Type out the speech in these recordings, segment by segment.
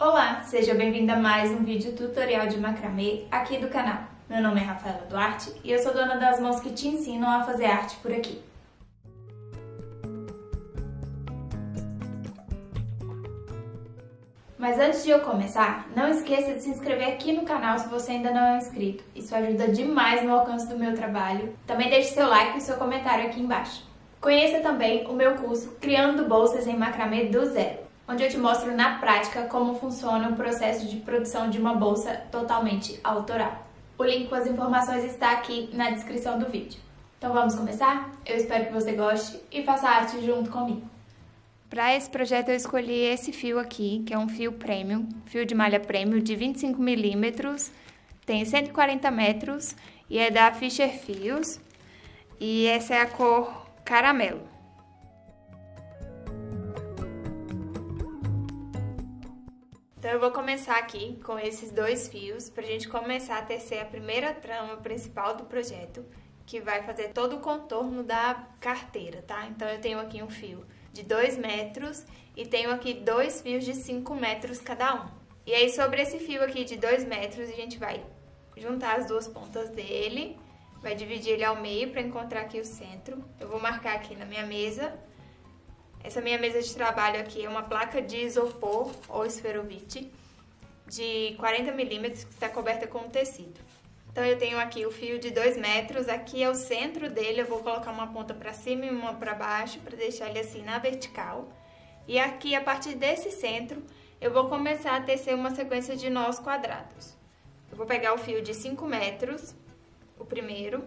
Olá, seja bem-vindo a mais um vídeo tutorial de macramê aqui do canal. Meu nome é Rafaela Duarte e eu sou dona das mãos que te ensinam a fazer arte por aqui. Mas antes de eu começar, não esqueça de se inscrever aqui no canal se você ainda não é inscrito. Isso ajuda demais no alcance do meu trabalho. Também deixe seu like e seu comentário aqui embaixo. Conheça também o meu curso Criando Bolsas em Macramê do Zero, onde eu te mostro na prática como funciona o processo de produção de uma bolsa totalmente autoral. O link com as informações está aqui na descrição do vídeo. Então vamos começar? Eu espero que você goste e faça arte junto comigo. Para esse projeto eu escolhi esse fio aqui, que é um fio premium, fio de malha premium de 25 milímetros, tem 140 metros e é da Fischer Fios e essa é a cor caramelo. Então eu vou começar aqui com esses dois fios pra gente começar a tecer a primeira trama principal do projeto, que vai fazer todo o contorno da carteira, tá? Então eu tenho aqui um fio de 2 metros e tenho aqui dois fios de 5 metros cada um. E aí sobre esse fio aqui de 2 metros a gente vai juntar as duas pontas dele, vai dividir ele ao meio pra encontrar aqui o centro. Eu vou marcar aqui na minha mesa. Essa minha mesa de trabalho aqui é uma placa de isopor ou esferovite de 40 milímetros que está coberta com tecido. Então eu tenho aqui o fio de 2 metros, aqui é o centro dele, eu vou colocar uma ponta para cima e uma para baixo para deixar ele assim na vertical. E aqui a partir desse centro eu vou começar a tecer uma sequência de nós quadrados. Eu vou pegar o fio de 5 metros, o primeiro,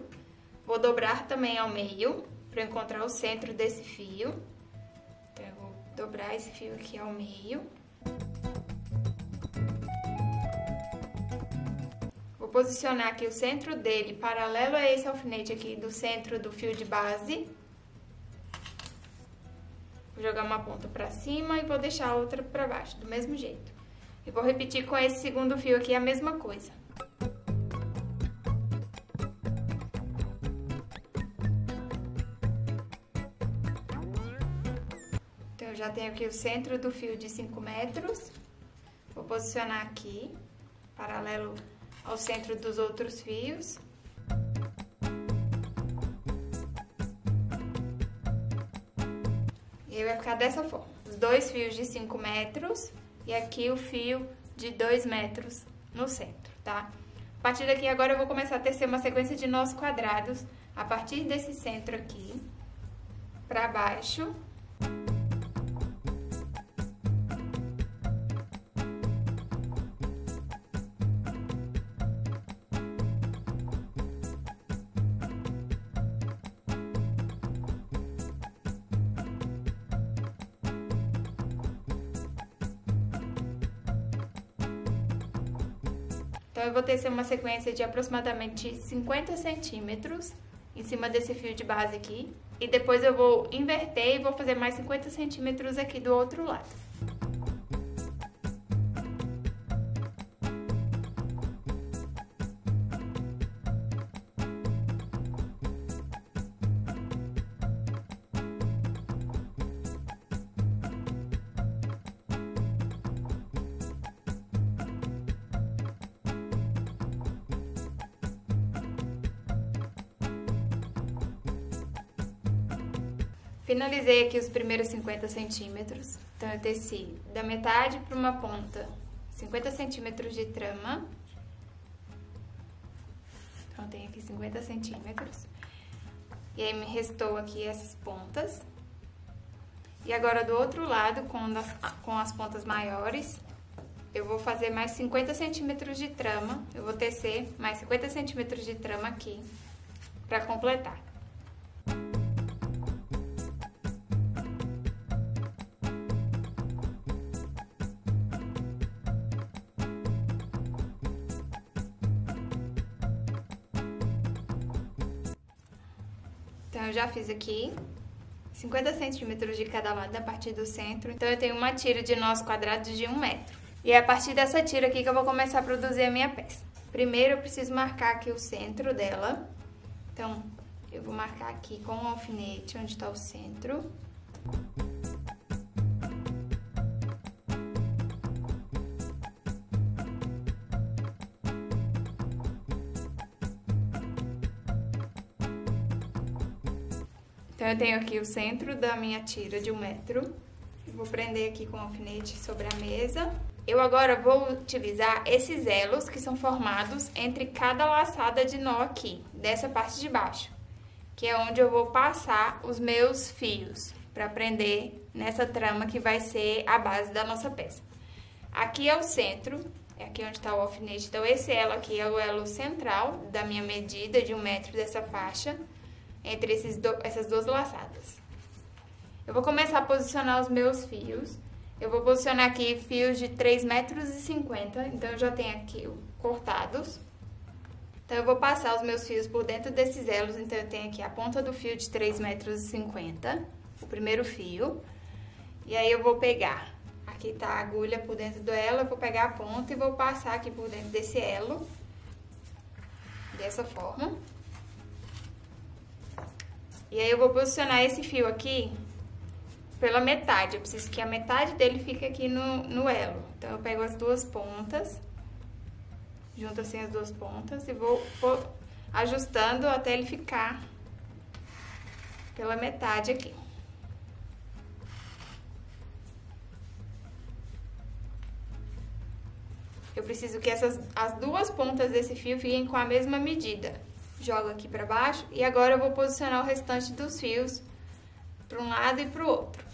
vou dobrar também ao meio para encontrar o centro desse fio. Então, eu vou dobrar esse fio aqui ao meio. Vou posicionar aqui o centro dele paralelo a esse alfinete aqui do centro do fio de base. Vou jogar uma ponta pra cima e vou deixar a outra pra baixo, do mesmo jeito. E vou repetir com esse segundo fio aqui a mesma coisa. Eu já tenho aqui o centro do fio de 5 metros, vou posicionar aqui, paralelo ao centro dos outros fios. E aí vai ficar dessa forma, os dois fios de 5 metros e aqui o fio de 2 metros no centro, tá? A partir daqui agora eu vou começar a tecer uma sequência de nós quadrados a partir desse centro aqui, pra baixo. Então, eu vou tecer uma sequência de aproximadamente 50 centímetros em cima desse fio de base aqui. E depois eu vou inverter e vou fazer mais 50 centímetros aqui do outro lado. Finalizei aqui os primeiros 50 centímetros, então eu teci da metade para uma ponta 50 centímetros de trama. Então, eu tenho aqui 50 centímetros. E aí, me restou aqui essas pontas. E agora, do outro lado, com as pontas maiores, eu vou fazer mais 50 centímetros de trama. Eu vou tecer mais 50 centímetros de trama aqui, para completar. Então, eu já fiz aqui 50 centímetros de cada lado a partir do centro. Então, eu tenho uma tira de nós quadrados de 1 metro. E é a partir dessa tira aqui que eu vou começar a produzir a minha peça. Primeiro, eu preciso marcar aqui o centro dela. Então, eu vou marcar aqui com o alfinete onde está o centro. Então, eu tenho aqui o centro da minha tira de 1 metro. Vou prender aqui com o alfinete sobre a mesa. Eu agora vou utilizar esses elos que são formados entre cada laçada de nó aqui, dessa parte de baixo, que é onde eu vou passar os meus fios para prender nessa trama que vai ser a base da nossa peça. Aqui é o centro, é aqui onde está o alfinete, então esse elo aqui é o elo central da minha medida de 1 metro dessa faixa, entre essas duas laçadas. Eu vou começar a posicionar os meus fios. Eu vou posicionar aqui fios de 3,50 metros, então eu já tenho aqui cortados. Então, eu vou passar os meus fios por dentro desses elos, então eu tenho aqui a ponta do fio de 3,50 metros, o primeiro fio. E aí eu vou pegar, aqui tá a agulha por dentro do elo, eu vou pegar a ponta e vou passar aqui por dentro desse elo, dessa forma. E aí eu vou posicionar esse fio aqui pela metade, eu preciso que a metade dele fique aqui no elo. Então, eu pego as duas pontas, junto assim as duas pontas e vou ajustando até ele ficar pela metade aqui. Eu preciso que as duas pontas desse fio fiquem com a mesma medida. Jogo aqui pra baixo e agora eu vou posicionar o restante dos fios para um lado e para o outro.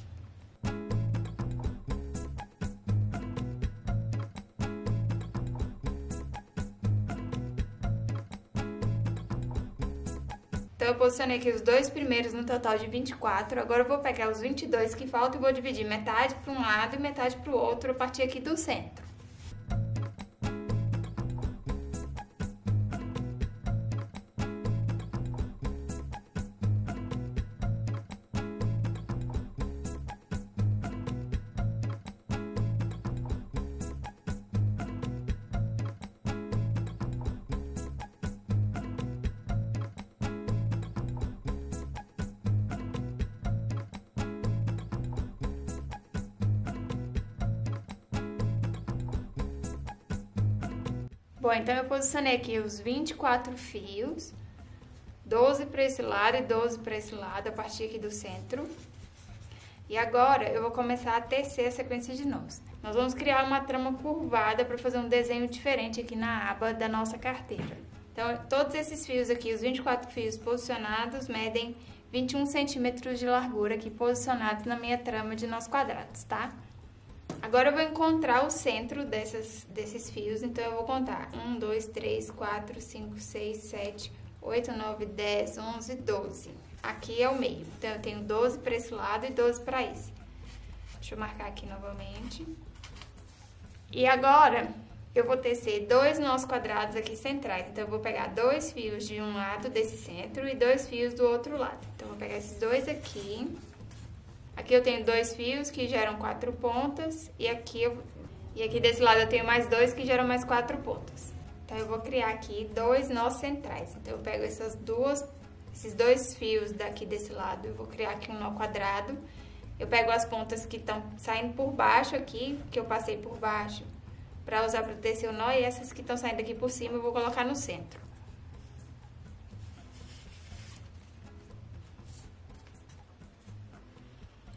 Então, eu posicionei aqui os dois primeiros no total de 24. Agora, eu vou pegar os 22 que faltam e vou dividir metade para um lado e metade para o outro a partir aqui do centro. Bom, então eu posicionei aqui os 24 fios, 12 para esse lado e 12 para esse lado, a partir aqui do centro. E agora eu vou começar a tecer a sequência de nós. Nós vamos criar uma trama curvada para fazer um desenho diferente aqui na aba da nossa carteira. Então, todos esses fios aqui, os 24 fios posicionados, medem 21 centímetros de largura aqui posicionados na minha trama de nós quadrados, tá? Agora, eu vou encontrar o centro desses fios, então eu vou contar 1, 2, 3, 4, 5, 6, 7, 8, 9, 10, 11, 12. Aqui é o meio, então eu tenho 12 para esse lado e 12 para esse. Deixa eu marcar aqui novamente. E agora, eu vou tecer 2 nós quadrados aqui centrais, então eu vou pegar 2 fios de um lado desse centro e 2 fios do outro lado. Então, eu vou pegar esses dois aqui. Aqui eu tenho 2 fios que geram 4 pontas e aqui desse lado eu tenho mais 2 que geram mais 4 pontas. Então, eu vou criar aqui 2 nós centrais. Então, eu pego esses 2 fios daqui desse lado, eu vou criar aqui um nó quadrado. Eu pego as pontas que estão saindo por baixo aqui, que eu passei por baixo, para usar para tecer o nó, e essas que estão saindo aqui por cima eu vou colocar no centro.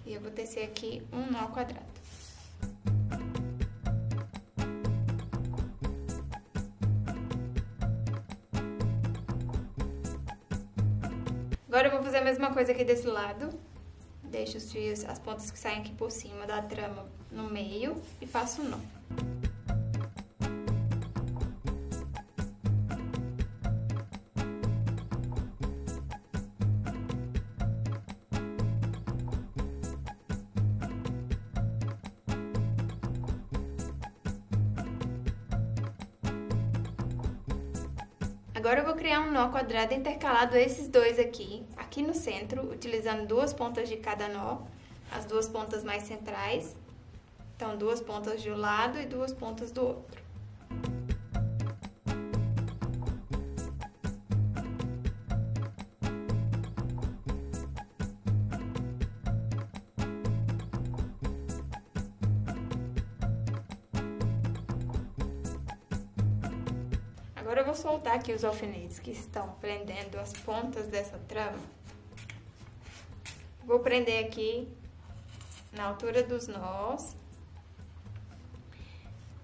E eu vou tecer aqui um nó quadrado. Agora eu vou fazer a mesma coisa aqui desse lado. Deixo os fios, as pontas que saem aqui por cima da trama no meio e faço um nó. Agora eu vou criar um nó quadrado intercalado a esses dois aqui no centro, utilizando 2 pontas de cada nó, as 2 pontas mais centrais. Então, 2 pontas de um lado e 2 pontas do outro. Agora eu vou soltar aqui os alfinetes que estão prendendo as pontas dessa trama. Vou prender aqui na altura dos nós.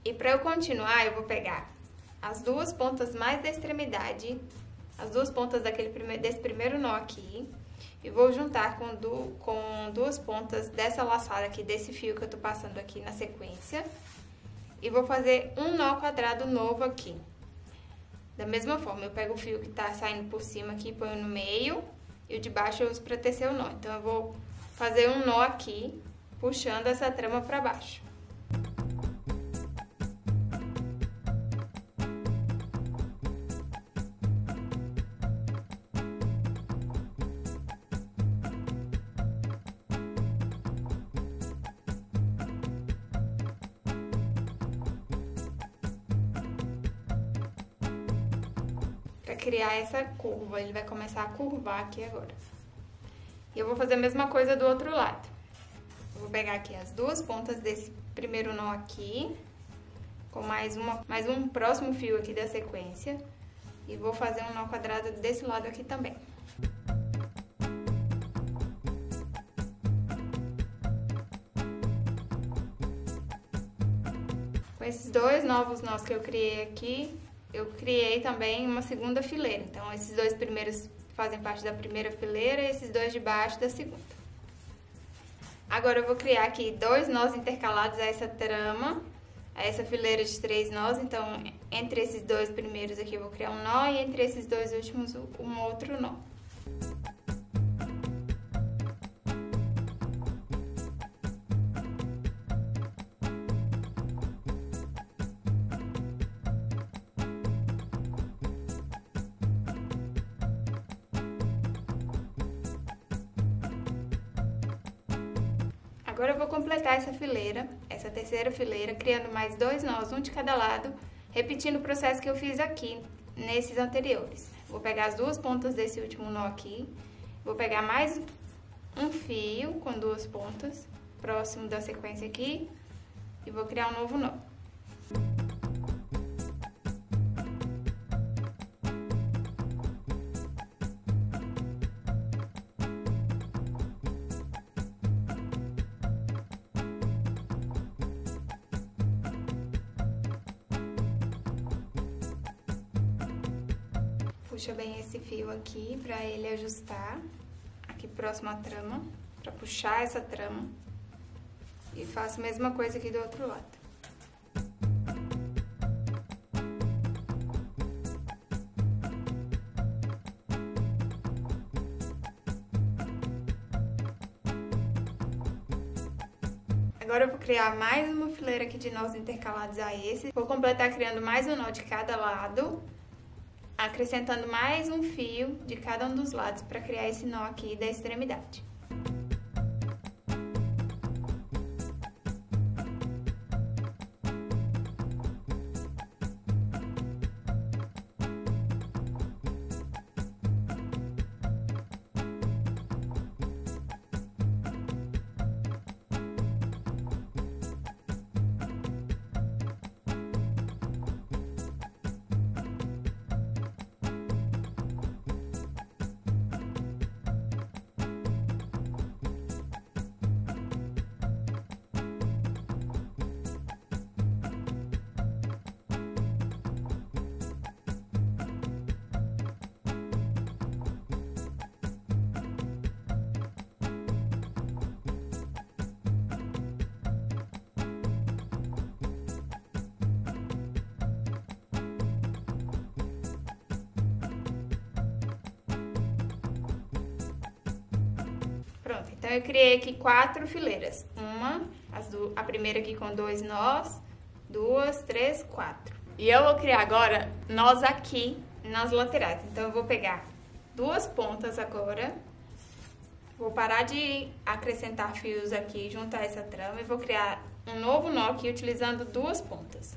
E para eu continuar, eu vou pegar as duas pontas mais da extremidade, as duas pontas desse primeiro nó aqui, e vou juntar com duas pontas dessa laçada aqui, desse fio que eu tô passando aqui na sequência. E vou fazer um nó quadrado novo aqui. Da mesma forma, eu pego o fio que tá saindo por cima aqui, ponho no meio, e o de baixo eu uso pra tecer o nó. Então, eu vou fazer um nó aqui, puxando essa trama pra baixo. Pra criar essa curva, ele vai começar a curvar aqui agora. E eu vou fazer a mesma coisa do outro lado. Eu vou pegar aqui as duas pontas desse primeiro nó aqui, com mais um próximo fio aqui da sequência, e vou fazer um nó quadrado desse lado aqui também. Com esses dois novos nós que eu criei aqui, eu criei também uma segunda fileira. Então, esses dois primeiros fazem parte da primeira fileira e esses dois de baixo da segunda. Agora, eu vou criar aqui dois nós intercalados a essa trama, a essa fileira de 3 nós. Então, entre esses dois primeiros aqui eu vou criar um nó e entre esses dois últimos um outro nó. Agora eu vou completar essa fileira, essa terceira fileira, criando mais 2 nós, um de cada lado, repetindo o processo que eu fiz aqui, nesses anteriores. Vou pegar as duas pontas desse último nó aqui, vou pegar mais um fio com duas pontas, próximo da sequência aqui, e vou criar um novo nó. Puxa bem esse fio aqui pra ele ajustar aqui próximo à trama, pra puxar essa trama. E faço a mesma coisa aqui do outro lado. Agora eu vou criar mais uma fileira aqui de nós intercalados a esse. Vou completar criando mais um nó de cada lado, acrescentando mais um fio de cada um dos lados para criar esse nó aqui da extremidade. Pronto, então eu criei aqui 4 fileiras. A primeira aqui com 2 nós, 2, 3, 4. E eu vou criar agora nós aqui nas laterais. Então eu vou pegar 2 pontas agora, vou parar de acrescentar fios aqui junto a essa trama e vou criar um novo nó aqui utilizando 2 pontas.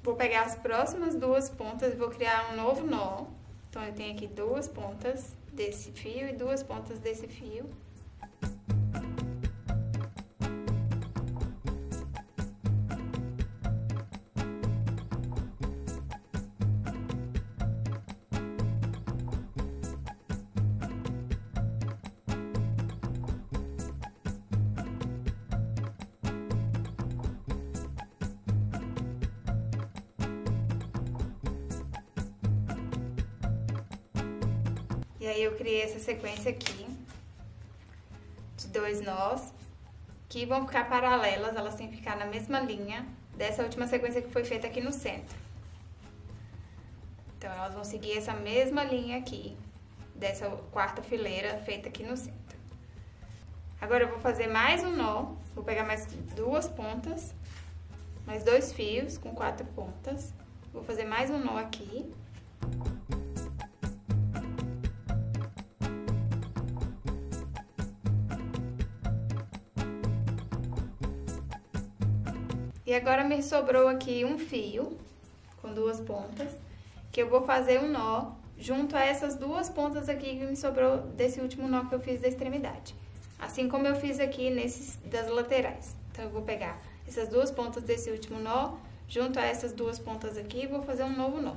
vou pegar as próximas duas pontas e vou criar um novo nó. Então, eu tenho aqui duas pontas desse fio e duas pontas desse fio. E aí, eu criei essa sequência aqui de 2 nós, que vão ficar paralelas, elas têm que ficar na mesma linha dessa última sequência que foi feita aqui no centro. Então, elas vão seguir essa mesma linha aqui, dessa quarta fileira feita aqui no centro. Agora, eu vou fazer mais um nó, vou pegar mais duas pontas, mais 2 fios com 4 pontas, vou fazer mais um nó aqui. E agora me sobrou aqui um fio com 2 pontas, que eu vou fazer um nó junto a essas 2 pontas aqui que me sobrou desse último nó que eu fiz da extremidade. Assim como eu fiz aqui nesses das laterais. Então, eu vou pegar essas 2 pontas desse último nó, junto a essas 2 pontas aqui, e vou fazer um novo nó.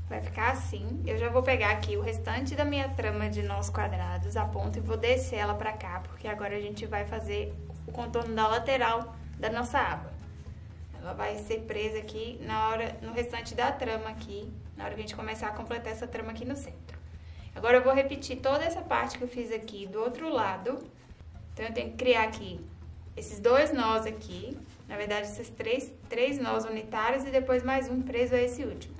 Vai ficar assim. Eu já vou pegar aqui o restante da minha trama de nós quadrados, a ponta, e vou descer ela pra cá, porque agora a gente vai fazer o contorno da lateral da nossa aba. Ela vai ser presa aqui no restante da trama aqui, na hora que a gente começar a completar essa trama aqui no centro. Agora eu vou repetir toda essa parte que eu fiz aqui do outro lado. Então, eu tenho que criar aqui esses 2 nós aqui, na verdade, esses três nós unitários e depois mais um preso a esse último.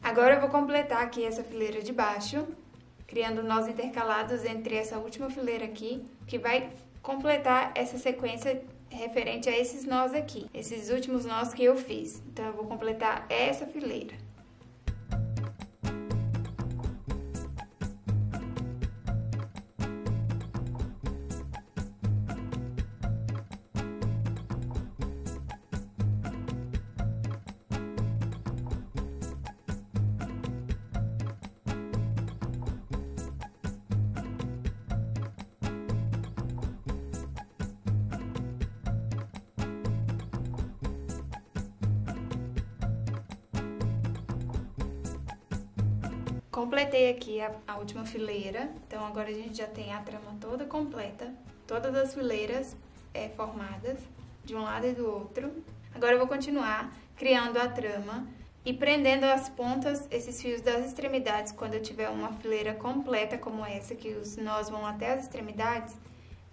Agora eu vou completar aqui essa fileira de baixo, criando nós intercalados entre essa última fileira aqui, que vai completar essa sequência referente a esses nós aqui, esses últimos nós que eu fiz. Então, eu vou completar essa fileira. Completei aqui a última fileira, então agora a gente já tem a trama toda completa, todas as fileiras formadas de um lado e do outro. Agora eu vou continuar criando a trama e prendendo as pontas, esses fios das extremidades, quando eu tiver uma fileira completa como essa, que os nós vão até as extremidades,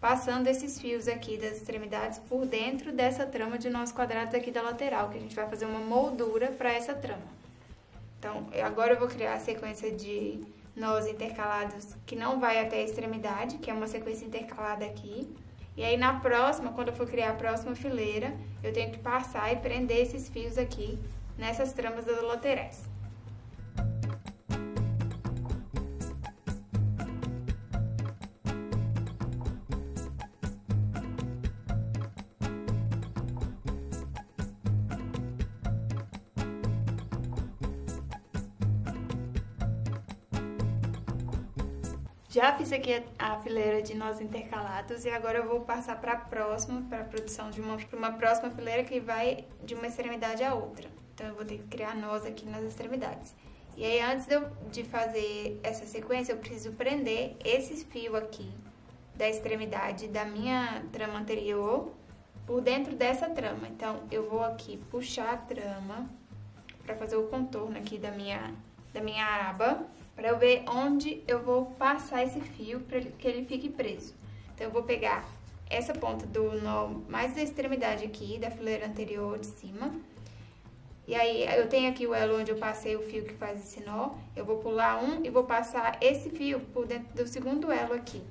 passando esses fios aqui das extremidades por dentro dessa trama de nós quadrados aqui da lateral, que a gente vai fazer uma moldura para essa trama. Então, agora eu vou criar a sequência de nós intercalados que não vai até a extremidade, que é uma sequência intercalada aqui. E aí, na próxima, quando eu for criar a próxima fileira, eu tenho que passar e prender esses fios aqui nessas tramas das laterais. Já fiz aqui a fileira de nós intercalados e agora eu vou passar para a próxima, para a produção de uma próxima fileira que vai de uma extremidade à outra. Então eu vou ter que criar nós aqui nas extremidades. E aí antes de fazer essa sequência, eu preciso prender esse fio aqui da extremidade da minha trama anterior por dentro dessa trama. Então eu vou aqui puxar a trama para fazer o contorno aqui da minha aba, para eu ver onde eu vou passar esse fio para que ele fique preso. Então eu vou pegar essa ponta do nó mais da extremidade aqui da fileira anterior de cima. E aí eu tenho aqui o elo onde eu passei o fio que faz esse nó. Eu vou pular um e vou passar esse fio por dentro do segundo elo aqui.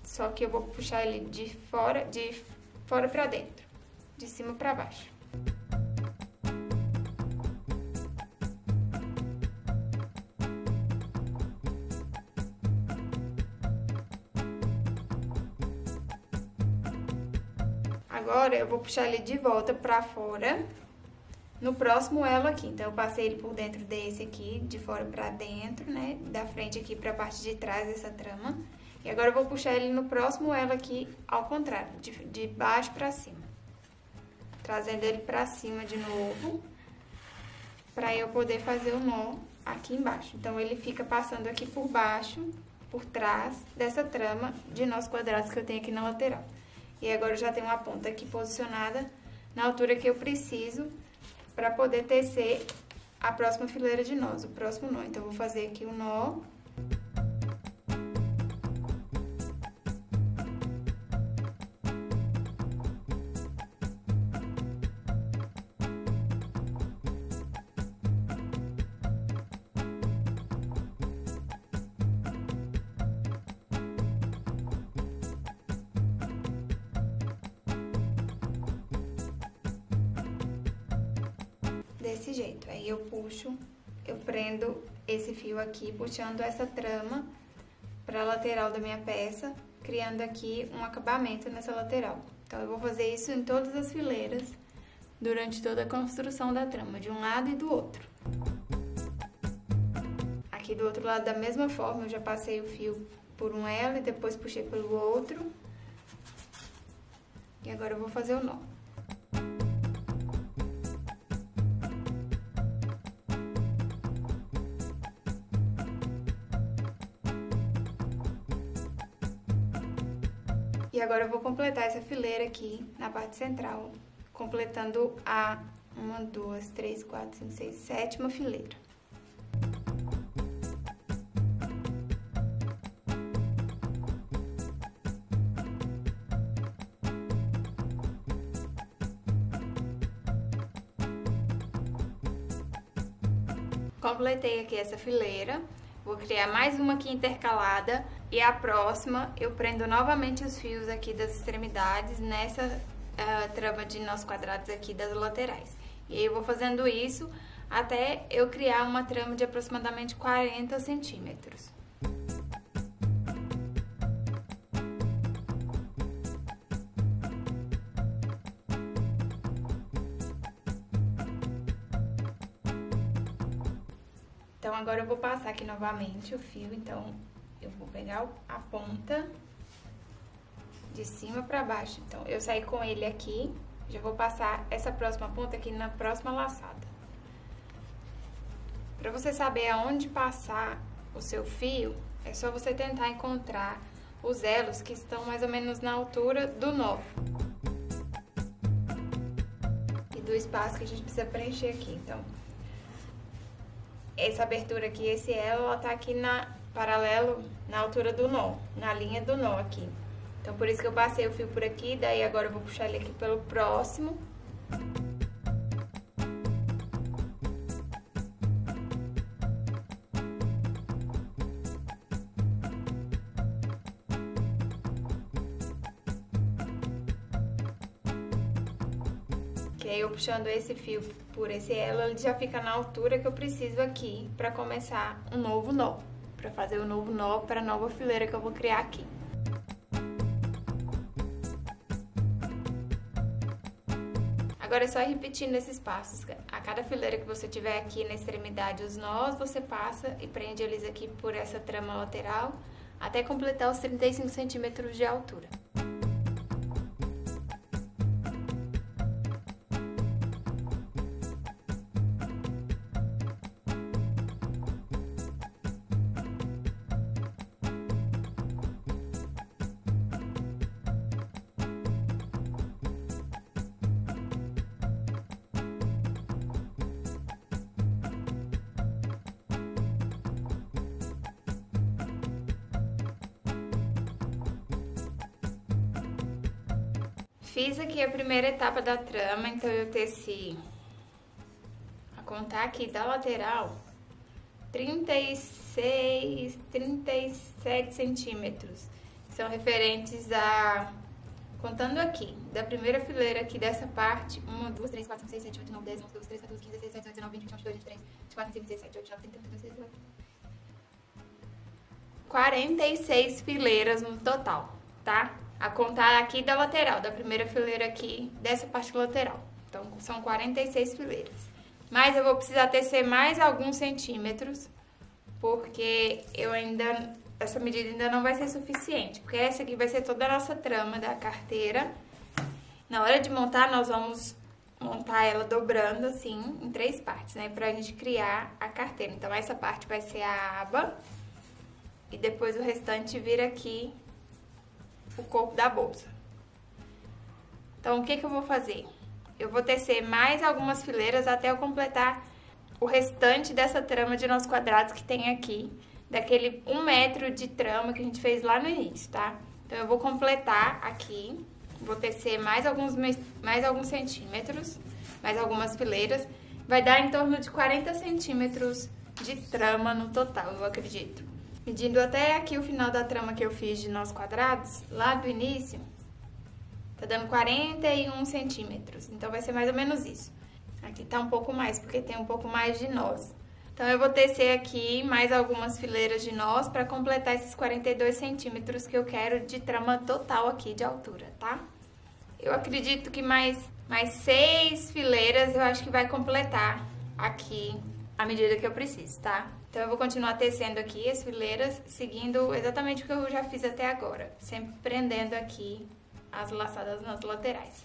Só que eu vou puxar ele de fora para dentro, de cima para baixo. Agora eu vou puxar ele de volta para fora no próximo elo aqui. Então eu passei ele por dentro desse aqui, de fora para dentro, né, da frente aqui para a parte de trás dessa trama. E agora eu vou puxar ele no próximo elo aqui, ao contrário, de baixo para cima. Trazendo ele para cima de novo, para eu poder fazer o nó aqui embaixo. Então ele fica passando aqui por baixo, por trás dessa trama de nós quadrados que eu tenho aqui na lateral. E agora eu já tenho uma ponta aqui posicionada na altura que eu preciso para poder tecer a próxima fileira de nós, o próximo nó. Então eu vou fazer aqui o nó. Desse jeito, aí eu puxo, eu prendo esse fio aqui, puxando essa trama para a lateral da minha peça, criando aqui um acabamento nessa lateral. Então, eu vou fazer isso em todas as fileiras, durante toda a construção da trama, de um lado e do outro. Aqui do outro lado, da mesma forma, eu já passei o fio por um elo e depois puxei pelo outro. E agora eu vou fazer o nó. E agora eu vou completar essa fileira aqui na parte central, completando a 1, 2, 3, 4, 5, 6, sétima fileira. Completei aqui essa fileira. Vou criar mais uma aqui intercalada e a próxima eu prendo novamente os fios aqui das extremidades nessa trama de nós quadrados aqui das laterais. E aí eu vou fazendo isso até eu criar uma trama de aproximadamente 40 centímetros. Então, agora eu vou passar aqui novamente o fio, então, eu vou pegar a ponta de cima pra baixo. Então, eu saí com ele aqui, já vou passar essa próxima ponta aqui na próxima laçada. Pra você saber aonde passar o seu fio, é só você tentar encontrar os elos que estão mais ou menos na altura do nó. E do espaço que a gente precisa preencher aqui, então... Essa abertura aqui, esse elo, ela tá aqui paralelo na altura do nó, na linha do nó aqui. Então, por isso que eu passei o fio por aqui, daí agora eu vou puxar ele aqui pelo próximo. Que aí eu puxando esse fio por esse elo, ele já fica na altura que eu preciso aqui para começar um novo nó, para fazer o novo nó para a nova fileira que eu vou criar aqui. Agora é só ir repetindo esses passos. A cada fileira que você tiver aqui na extremidade os nós, você passa e prende eles aqui por essa trama lateral até completar os 35 centímetros de altura. Fiz aqui a primeira etapa da trama, então eu teci, a contar aqui da lateral, 36, 37 centímetros. São referentes a, contando aqui, da primeira fileira aqui dessa parte, 1, 2, 3, 4, 5, 6, 7, 8, 9, 10, 11, 12, 13, 14, 15, 16, 17, 19, 20, 21, 22, 23, 24, 25, 26, 27, 28, 29, 30, 31, 32, 46 fileiras no total, tá? A contar aqui da lateral, da primeira fileira aqui, dessa parte lateral. Então, são 46 fileiras. Mas eu vou precisar tecer mais alguns centímetros, porque essa medida ainda não vai ser suficiente. Porque essa aqui vai ser toda a nossa trama da carteira. Na hora de montar, nós vamos montar ela dobrando assim, em 3 partes, né? Pra gente criar a carteira. Então, essa parte vai ser a aba. E depois o restante vira aqui o corpo da bolsa. Então, o que eu vou fazer? Eu vou tecer mais algumas fileiras até eu completar o restante dessa trama de nós quadrados que tem aqui, daquele 1 metro de trama que a gente fez lá no início, tá? Então, eu vou completar aqui, vou tecer mais alguns centímetros, mais algumas fileiras, vai dar em torno de 40 centímetros de trama no total, eu acredito. Medindo até aqui o final da trama que eu fiz de nós quadrados, lá do início, tá dando 41 centímetros. Então, vai ser mais ou menos isso. Aqui tá um pouco mais, porque tem um pouco mais de nós. Então, eu vou tecer aqui mais algumas fileiras de nós pra completar esses 42 centímetros que eu quero de trama total aqui de altura, tá? Eu acredito que mais 6 fileiras eu acho que vai completar aqui a medida que eu preciso, tá? Então, eu vou continuar tecendo aqui as fileiras, seguindo exatamente o que eu já fiz até agora. Sempre prendendo aqui as laçadas nas laterais.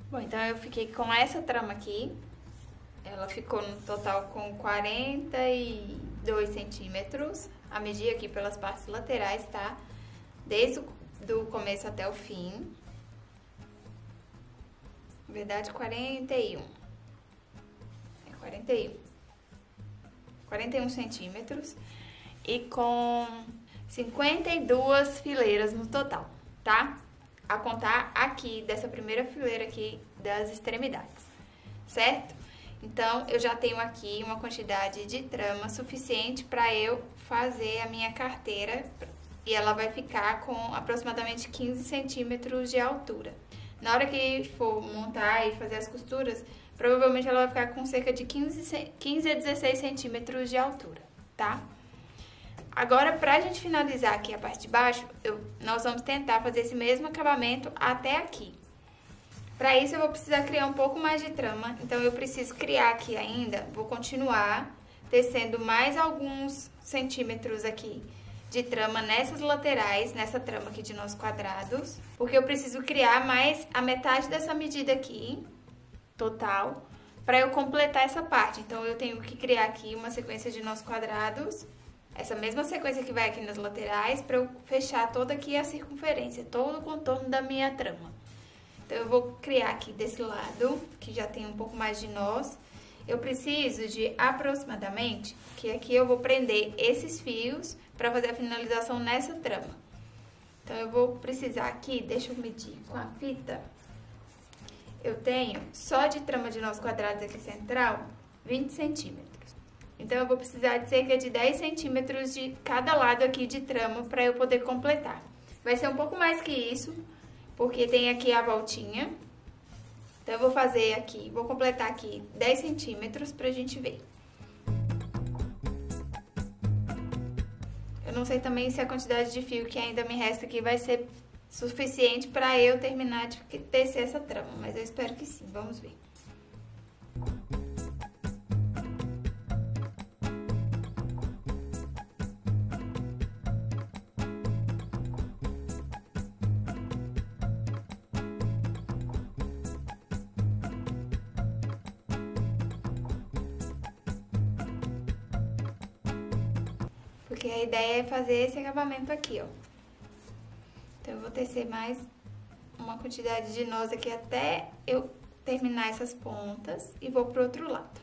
Bom, então eu fiquei com essa trama aqui. Ela ficou no total com 42 centímetros. A medir aqui pelas partes laterais, tá? Desde o começo até o fim. Na verdade, 41. É 41 centímetros e com 52 fileiras no total, tá? A contar aqui, dessa primeira fileira aqui das extremidades, certo? Então, eu já tenho aqui uma quantidade de trama suficiente para eu fazer a minha carteira e ela vai ficar com aproximadamente 15 centímetros de altura. Na hora que for montar e fazer as costuras, provavelmente ela vai ficar com cerca de 15 a 16 centímetros de altura, tá? Agora, pra gente finalizar aqui a parte de baixo, nós vamos tentar fazer esse mesmo acabamento até aqui. Pra isso, eu vou precisar criar um pouco mais de trama, então eu preciso criar aqui ainda, vou continuar tecendo mais alguns centímetros aqui de trama nessas laterais, nessa trama aqui de nós quadrados, porque eu preciso criar mais a metade dessa medida aqui, total, para eu completar essa parte. Então, eu tenho que criar aqui uma sequência de nós quadrados, essa mesma sequência que vai aqui nas laterais, para eu fechar toda aqui a circunferência, todo o contorno da minha trama. Então, eu vou criar aqui desse lado, que já tem um pouco mais de nós. Eu preciso de aproximadamente, que aqui eu vou prender esses fios para fazer a finalização nessa trama. Então, eu vou precisar aqui, deixa eu medir com a fita. Eu tenho só de trama de nós quadrados aqui central, 20 centímetros. Então, eu vou precisar de cerca de 10 centímetros de cada lado aqui de trama para eu poder completar. Vai ser um pouco mais que isso, porque tem aqui a voltinha. Então, eu vou fazer aqui, vou completar aqui 10 centímetros pra gente ver. Eu não sei também se a quantidade de fio que ainda me resta aqui vai ser suficiente para eu terminar de tecer essa trama, mas eu espero que sim, vamos ver. porque a ideia é fazer esse acabamento aqui, ó. Então, eu vou tecer mais uma quantidade de nós aqui até eu terminar essas pontas e vou pro outro lado.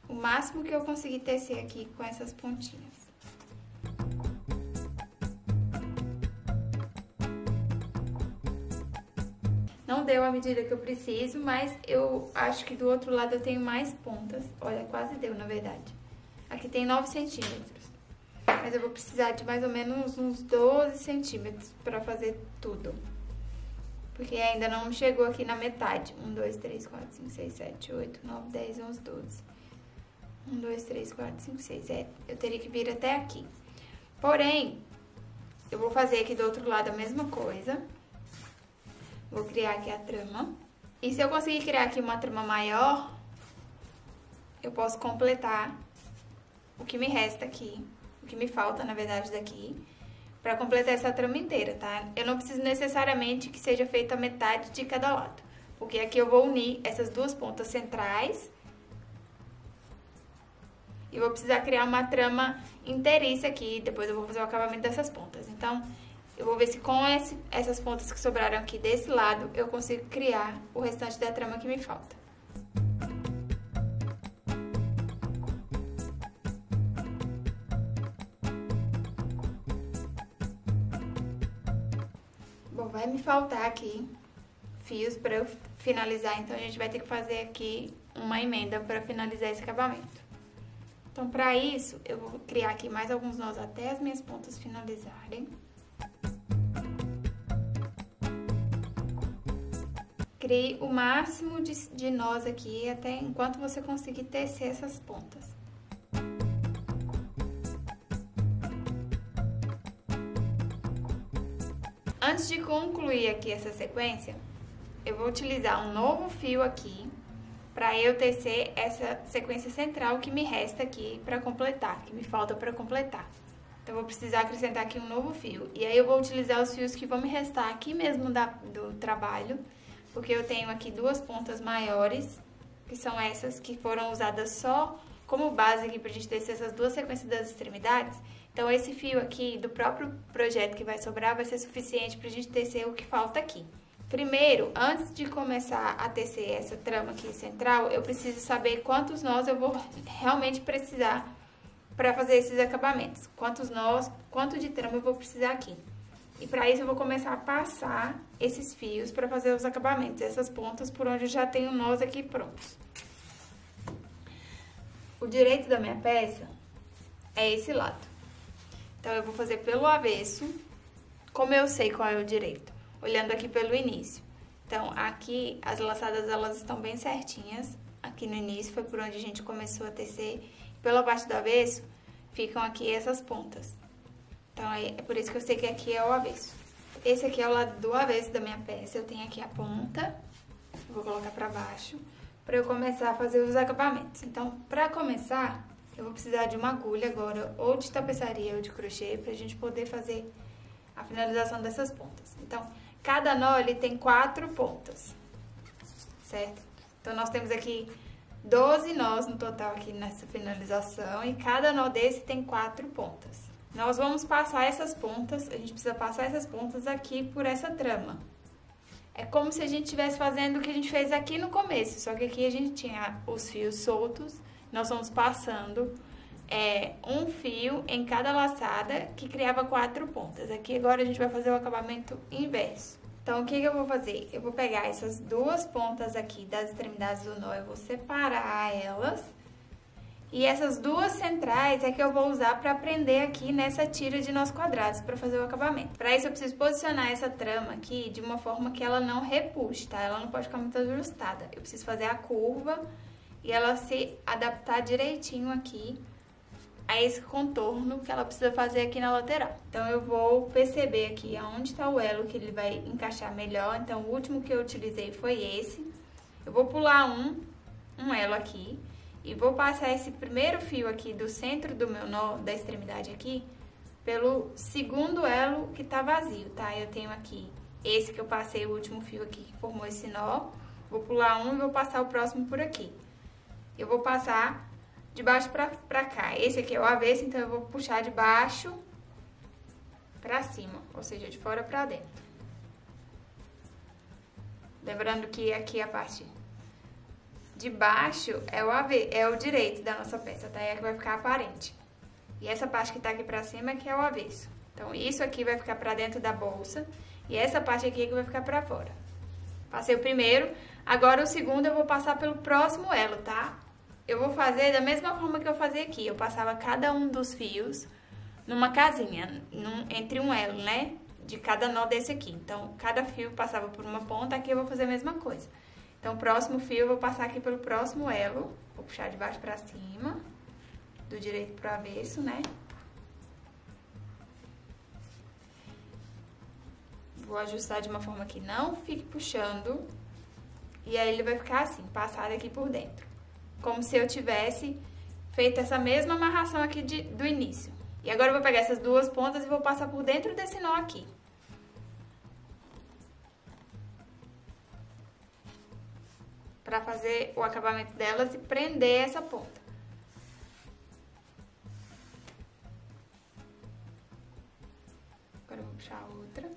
O máximo que eu conseguir tecer aqui com essas pontinhas. Não deu a medida que eu preciso, mas eu acho que do outro lado eu tenho mais pontas. Olha, quase deu, na verdade. Aqui tem 9 centímetros. Mas eu vou precisar de mais ou menos uns 12 centímetros pra fazer tudo. Porque ainda não chegou aqui na metade. 1, 2, 3, 4, 5, 6, 7, 8, 9, 10, 11, 12. 1, 2, 3, 4, 5, 6. Eu teria que vir até aqui. Porém, eu vou fazer aqui do outro lado a mesma coisa. Vou criar aqui a trama. E se eu conseguir criar aqui uma trama maior, eu posso completar o que me resta aqui. O que me falta, na verdade, daqui. Pra completar essa trama inteira, tá? Eu não preciso necessariamente que seja feita metade de cada lado. Porque aqui eu vou unir essas duas pontas centrais. E vou precisar criar uma trama inteiriça aqui. Depois eu vou fazer o acabamento dessas pontas. Então, eu vou ver se com essas pontas que sobraram aqui desse lado, eu consigo criar o restante da trama que me falta. Bom, vai me faltar aqui fios para eu finalizar, então a gente vai ter que fazer aqui uma emenda para finalizar esse acabamento. Então, para isso, eu vou criar aqui mais alguns nós até as minhas pontas finalizarem. Crie o máximo de nós aqui até enquanto você conseguir tecer essas pontas. Antes de concluir aqui essa sequência, eu vou utilizar um novo fio aqui para eu tecer essa sequência central que me resta aqui para completar, que me falta para completar. Então, eu vou precisar acrescentar aqui um novo fio. E aí, eu vou utilizar os fios que vão me restar aqui mesmo do trabalho, porque eu tenho aqui duas pontas maiores, que são essas que foram usadas só como base aqui pra gente tecer essas duas sequências das extremidades. Então, esse fio aqui do próprio projeto que vai sobrar vai ser suficiente pra gente tecer o que falta aqui. Primeiro, antes de começar a tecer essa trama aqui central, eu preciso saber quantos nós eu vou realmente precisar para fazer esses acabamentos. Quantos nós, quanto de trama eu vou precisar aqui. E para isso eu vou começar a passar esses fios para fazer os acabamentos, essas pontas por onde eu já tenho nós aqui prontos. O direito da minha peça é esse lado. Então, eu vou fazer pelo avesso. Como eu sei qual é o direito? Olhando aqui pelo início. Então, aqui as laçadas elas estão bem certinhas. Aqui no início foi por onde a gente começou a tecer. Pela parte do avesso ficam aqui essas pontas. Então, é por isso que eu sei que aqui é o avesso. Esse aqui é o lado do avesso da minha peça. Eu tenho aqui a ponta. Vou colocar pra baixo para eu começar a fazer os acabamentos. Então, pra começar, eu vou precisar de uma agulha agora, ou de tapeçaria ou de crochê, pra gente poder fazer a finalização dessas pontas. Então, cada nó, ele tem 4 pontas, certo? Então, nós temos aqui 12 nós no total aqui nessa finalização, e cada nó desse tem 4 pontas. Nós vamos passar essas pontas, a gente precisa passar essas pontas aqui por essa trama. É como se a gente estivesse fazendo o que a gente fez aqui no começo, só que aqui a gente tinha os fios soltos, nós vamos passando um fio em cada laçada que criava 4 pontas. Aqui agora a gente vai fazer o acabamento inverso. Então, o que eu vou fazer? Eu vou pegar essas duas pontas aqui das extremidades do nó, eu vou separar elas. E essas duas centrais é que eu vou usar para prender aqui nessa tira de nós quadrados para fazer o acabamento. Para isso, eu preciso posicionar essa trama aqui de uma forma que ela não repuxe, tá? Ela não pode ficar muito ajustada. Eu preciso fazer a curva e ela se adaptar direitinho aqui a esse contorno que ela precisa fazer aqui na lateral. Então, eu vou perceber aqui aonde está o elo que ele vai encaixar melhor. Então, o último que eu utilizei foi esse. Eu vou pular um elo aqui. E vou passar esse primeiro fio aqui do centro do meu nó, da extremidade aqui, pelo segundo elo que tá vazio, tá? Eu tenho aqui esse que eu passei, o último fio aqui que formou esse nó. Vou pular um e vou passar o próximo por aqui. Eu vou passar de baixo pra cá. Esse aqui é o avesso, então eu vou puxar de baixo pra cima, ou seja, de fora pra dentro. Lembrando que aqui a parte de baixo é o direito da nossa peça, tá? É que vai ficar aparente. E essa parte que tá aqui pra cima é que é o avesso. Então, isso aqui vai ficar pra dentro da bolsa e essa parte aqui é que vai ficar pra fora. Passei o primeiro, agora o segundo eu vou passar pelo próximo elo, tá? Eu vou fazer da mesma forma que eu fazia aqui. Eu passava cada um dos fios numa casinha, entre um elo, né? De cada nó desse aqui. Então, cada fio passava por uma ponta, aqui eu vou fazer a mesma coisa. Então, o próximo fio eu vou passar aqui pelo próximo elo. Vou puxar de baixo pra cima, do direito pro avesso, né? Vou ajustar de uma forma que não fique puxando. E aí, ele vai ficar assim, passado aqui por dentro. Como se eu tivesse feito essa mesma amarração aqui do início. E agora eu vou pegar essas duas pontas e vou passar por dentro desse nó aqui. Pra fazer o acabamento delas e prender essa ponta. Agora eu vou puxar a outra.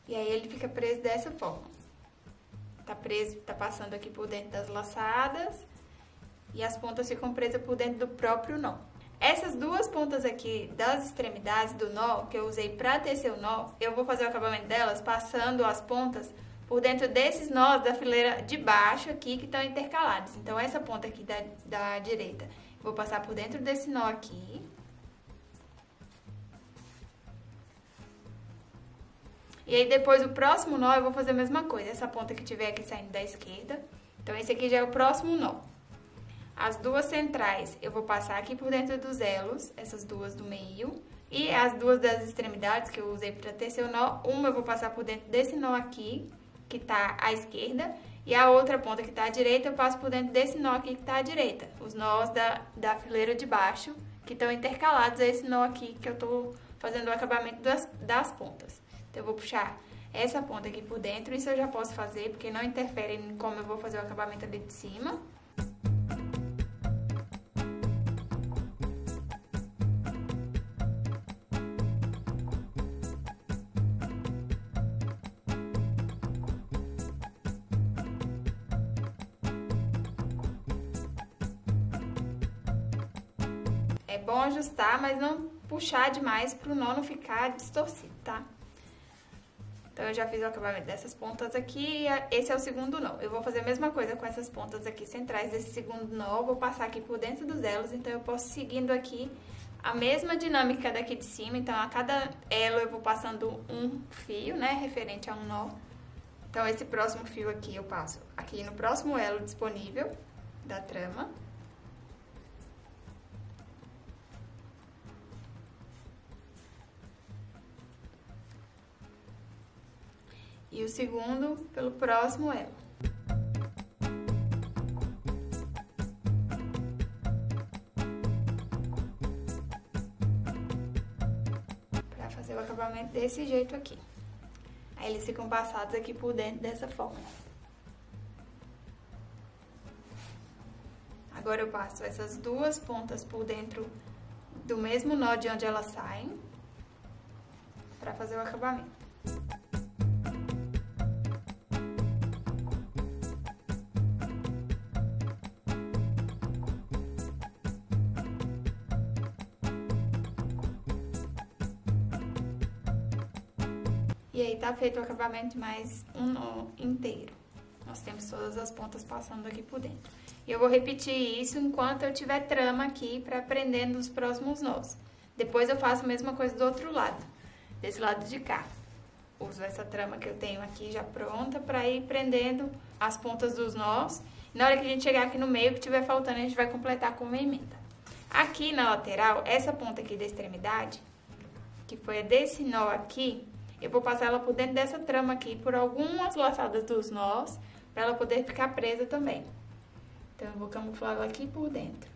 E aí ele fica preso dessa forma. Tá preso, tá passando aqui por dentro das laçadas. E as pontas ficam presas por dentro do próprio nó. Essas duas pontas aqui das extremidades do nó, que eu usei pra tecer o nó, eu vou fazer o acabamento delas passando as pontas por dentro desses nós da fileira de baixo aqui, que estão intercalados. Então, essa ponta aqui da direita, eu vou passar por dentro desse nó aqui. E aí, depois, o próximo nó, eu vou fazer a mesma coisa. Essa ponta que tiver aqui saindo da esquerda. Então, esse aqui já é o próximo nó. As duas centrais, eu vou passar aqui por dentro dos elos, essas duas do meio. E as duas das extremidades, que eu usei pra tecer o nó, uma eu vou passar por dentro desse nó aqui, que tá à esquerda. E a outra ponta que tá à direita, eu passo por dentro desse nó aqui que tá à direita. Os nós da fileira de baixo, que estão intercalados a esse nó aqui, que eu tô fazendo o acabamento das pontas. Então, eu vou puxar essa ponta aqui por dentro, isso eu já posso fazer, porque não interfere em como eu vou fazer o acabamento ali de cima. É bom ajustar, mas não puxar demais pro nó não ficar distorcido, tá? Então, eu já fiz o acabamento dessas pontas aqui, esse é o segundo nó. Eu vou fazer a mesma coisa com essas pontas aqui centrais desse segundo nó, vou passar aqui por dentro dos elos, então eu posso seguindo aqui a mesma dinâmica daqui de cima. Então, a cada elo eu vou passando um fio, né, referente a um nó. Então, esse próximo fio aqui eu passo aqui no próximo elo disponível da trama. E o segundo pelo próximo elo. Pra fazer o acabamento desse jeito aqui. Aí eles ficam passados aqui por dentro dessa forma. Agora eu passo essas duas pontas por dentro do mesmo nó de onde elas saem, pra fazer o acabamento. E aí, tá feito o acabamento de mais um nó inteiro. Nós temos todas as pontas passando aqui por dentro. E eu vou repetir isso enquanto eu tiver trama aqui pra prender nos próximos nós. Depois eu faço a mesma coisa do outro lado, desse lado de cá. Uso essa trama que eu tenho aqui já pronta pra ir prendendo as pontas dos nós. E na hora que a gente chegar aqui no meio, que tiver faltando, a gente vai completar com uma emenda. Aqui na lateral, essa ponta aqui da extremidade, que foi a desse nó aqui, eu vou passar ela por dentro dessa trama aqui, por algumas laçadas dos nós, pra ela poder ficar presa também. Então, eu vou camuflar ela aqui por dentro.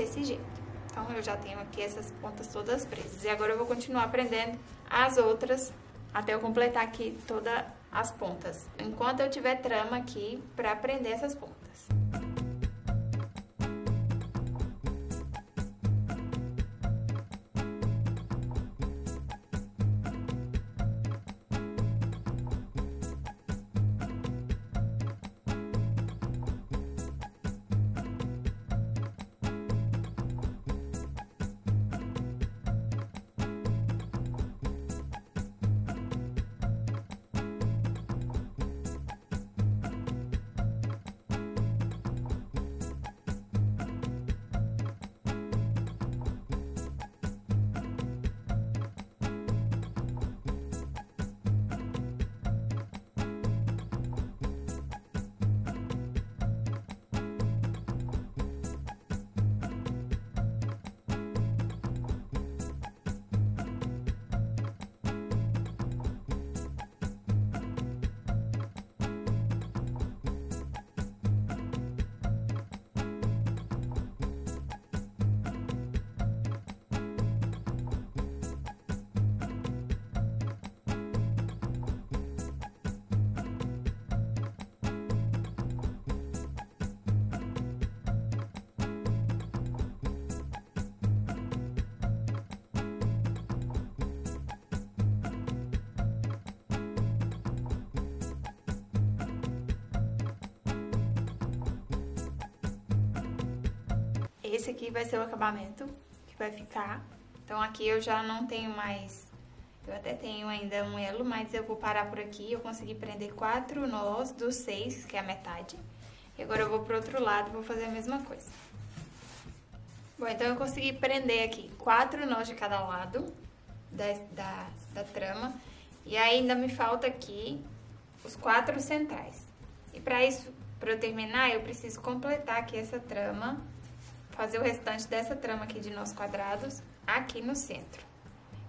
desse jeito. Então, eu já tenho aqui essas pontas todas presas. E agora eu vou continuar prendendo as outras até eu completar aqui todas as pontas. Enquanto eu tiver trama aqui pra prender essas pontas. Esse aqui vai ser o acabamento que vai ficar. Então, aqui eu já não tenho mais... Eu até tenho ainda um elo, mas eu vou parar por aqui. Eu consegui prender 4 nós dos 6, que é a metade. E agora eu vou pro outro lado e vou fazer a mesma coisa. Bom, então eu consegui prender aqui 4 nós de cada lado da trama. E ainda me falta aqui os 4 centrais. E pra isso, pra eu terminar, eu preciso completar aqui essa trama, fazer o restante dessa trama aqui de nós quadrados aqui no centro.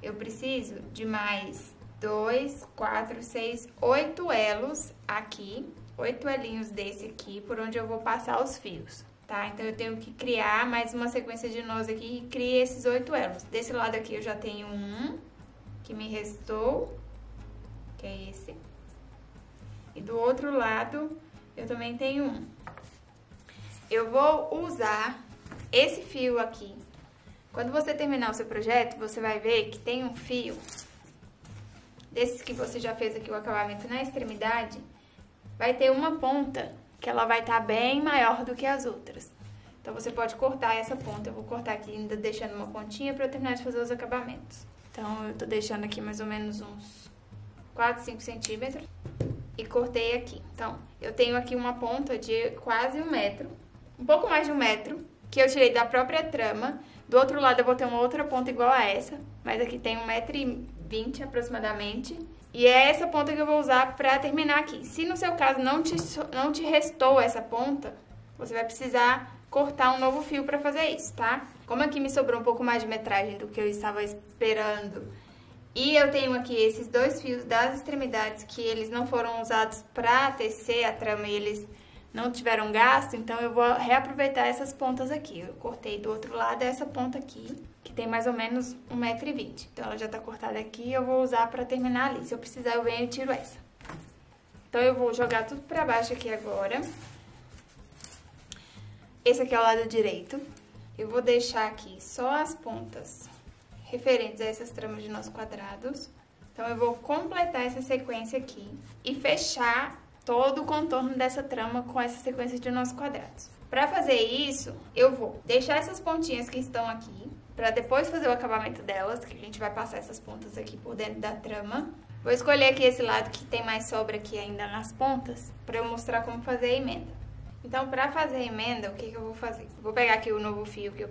Eu preciso de mais 2, 4, 6, 8 elos aqui, 8 elinhos desse aqui, por onde eu vou passar os fios, tá? Então, eu tenho que criar mais uma sequência de nós aqui e crie esses 8 elos. Desse lado aqui eu já tenho um, que me restou, que é esse. E do outro lado, eu também tenho um. Eu vou usar esse fio aqui. Quando você terminar o seu projeto, você vai ver que tem um fio desses que você já fez aqui o acabamento na extremidade, vai ter uma ponta que ela vai estar bem maior do que as outras. Então, você pode cortar essa ponta. Eu vou cortar aqui ainda deixando uma pontinha para eu terminar de fazer os acabamentos. Então, eu tô deixando aqui mais ou menos uns 4, 5 centímetros e cortei aqui. Então, eu tenho aqui uma ponta de quase 1 metro, um pouco mais de 1 metro, que eu tirei da própria trama. Do outro lado eu vou ter uma outra ponta igual a essa, mas aqui tem 1,20 m aproximadamente. E é essa ponta que eu vou usar pra terminar aqui. Se no seu caso não te restou essa ponta, você vai precisar cortar um novo fio pra fazer isso, tá? Como aqui me sobrou um pouco mais de metragem do que eu estava esperando, e eu tenho aqui esses 2 fios das extremidades que eles não foram usados pra tecer a trama e eles não tiveram gasto, então eu vou reaproveitar essas pontas aqui. Eu cortei do outro lado essa ponta aqui, que tem mais ou menos 1,20 m. Então, ela já tá cortada aqui e eu vou usar pra terminar ali. Se eu precisar, eu venho e tiro essa. Então, eu vou jogar tudo pra baixo aqui agora. Esse aqui é o lado direito. Eu vou deixar aqui só as pontas referentes a essas tramas de nós quadrados. Então, eu vou completar essa sequência aqui e fechar todo o contorno dessa trama com essa sequência de nós quadrados. Pra fazer isso, eu vou deixar essas pontinhas que estão aqui, pra depois fazer o acabamento delas, que a gente vai passar essas pontas aqui por dentro da trama. Vou escolher aqui esse lado que tem mais sobra aqui ainda nas pontas, pra eu mostrar como fazer a emenda. Então, pra fazer a emenda, o que eu vou fazer? Eu vou pegar aqui o novo fio que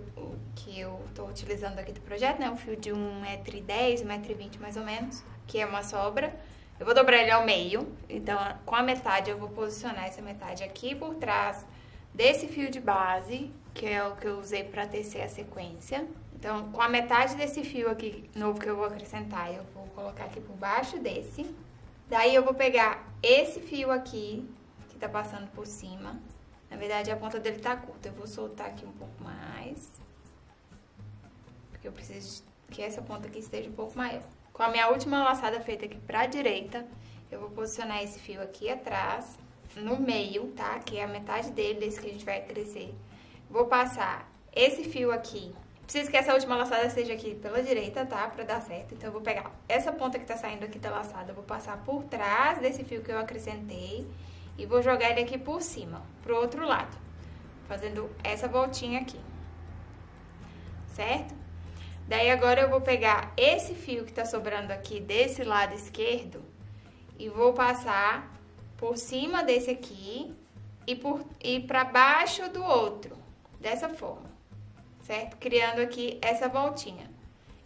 eu tô utilizando aqui do projeto, né? Um fio de 1,10 m, 1,20 m mais ou menos, que é uma sobra. Eu vou dobrar ele ao meio, então com a metade eu vou posicionar essa metade aqui por trás desse fio de base, que é o que eu usei para tecer a sequência. Então, com a metade desse fio aqui novo que eu vou acrescentar, eu vou colocar aqui por baixo desse. Daí eu vou pegar esse fio aqui, que tá passando por cima. Na verdade, a ponta dele tá curta, eu vou soltar aqui um pouco mais. porque eu preciso que essa ponta aqui esteja um pouco maior. Com a minha última laçada feita aqui pra direita, eu vou posicionar esse fio aqui atrás, no meio, tá? Que é a metade dele, desse que a gente vai crescer. Vou passar esse fio aqui. Preciso que essa última laçada seja aqui pela direita, tá? Pra dar certo. Então, eu vou pegar essa ponta que tá saindo aqui da laçada, eu vou passar por trás desse fio que eu acrescentei e vou jogar ele aqui por cima, pro outro lado, fazendo essa voltinha aqui, certo? Daí, agora eu vou pegar esse fio que tá sobrando aqui desse lado esquerdo e vou passar por cima desse aqui e pra baixo do outro, dessa forma, certo? Criando aqui essa voltinha.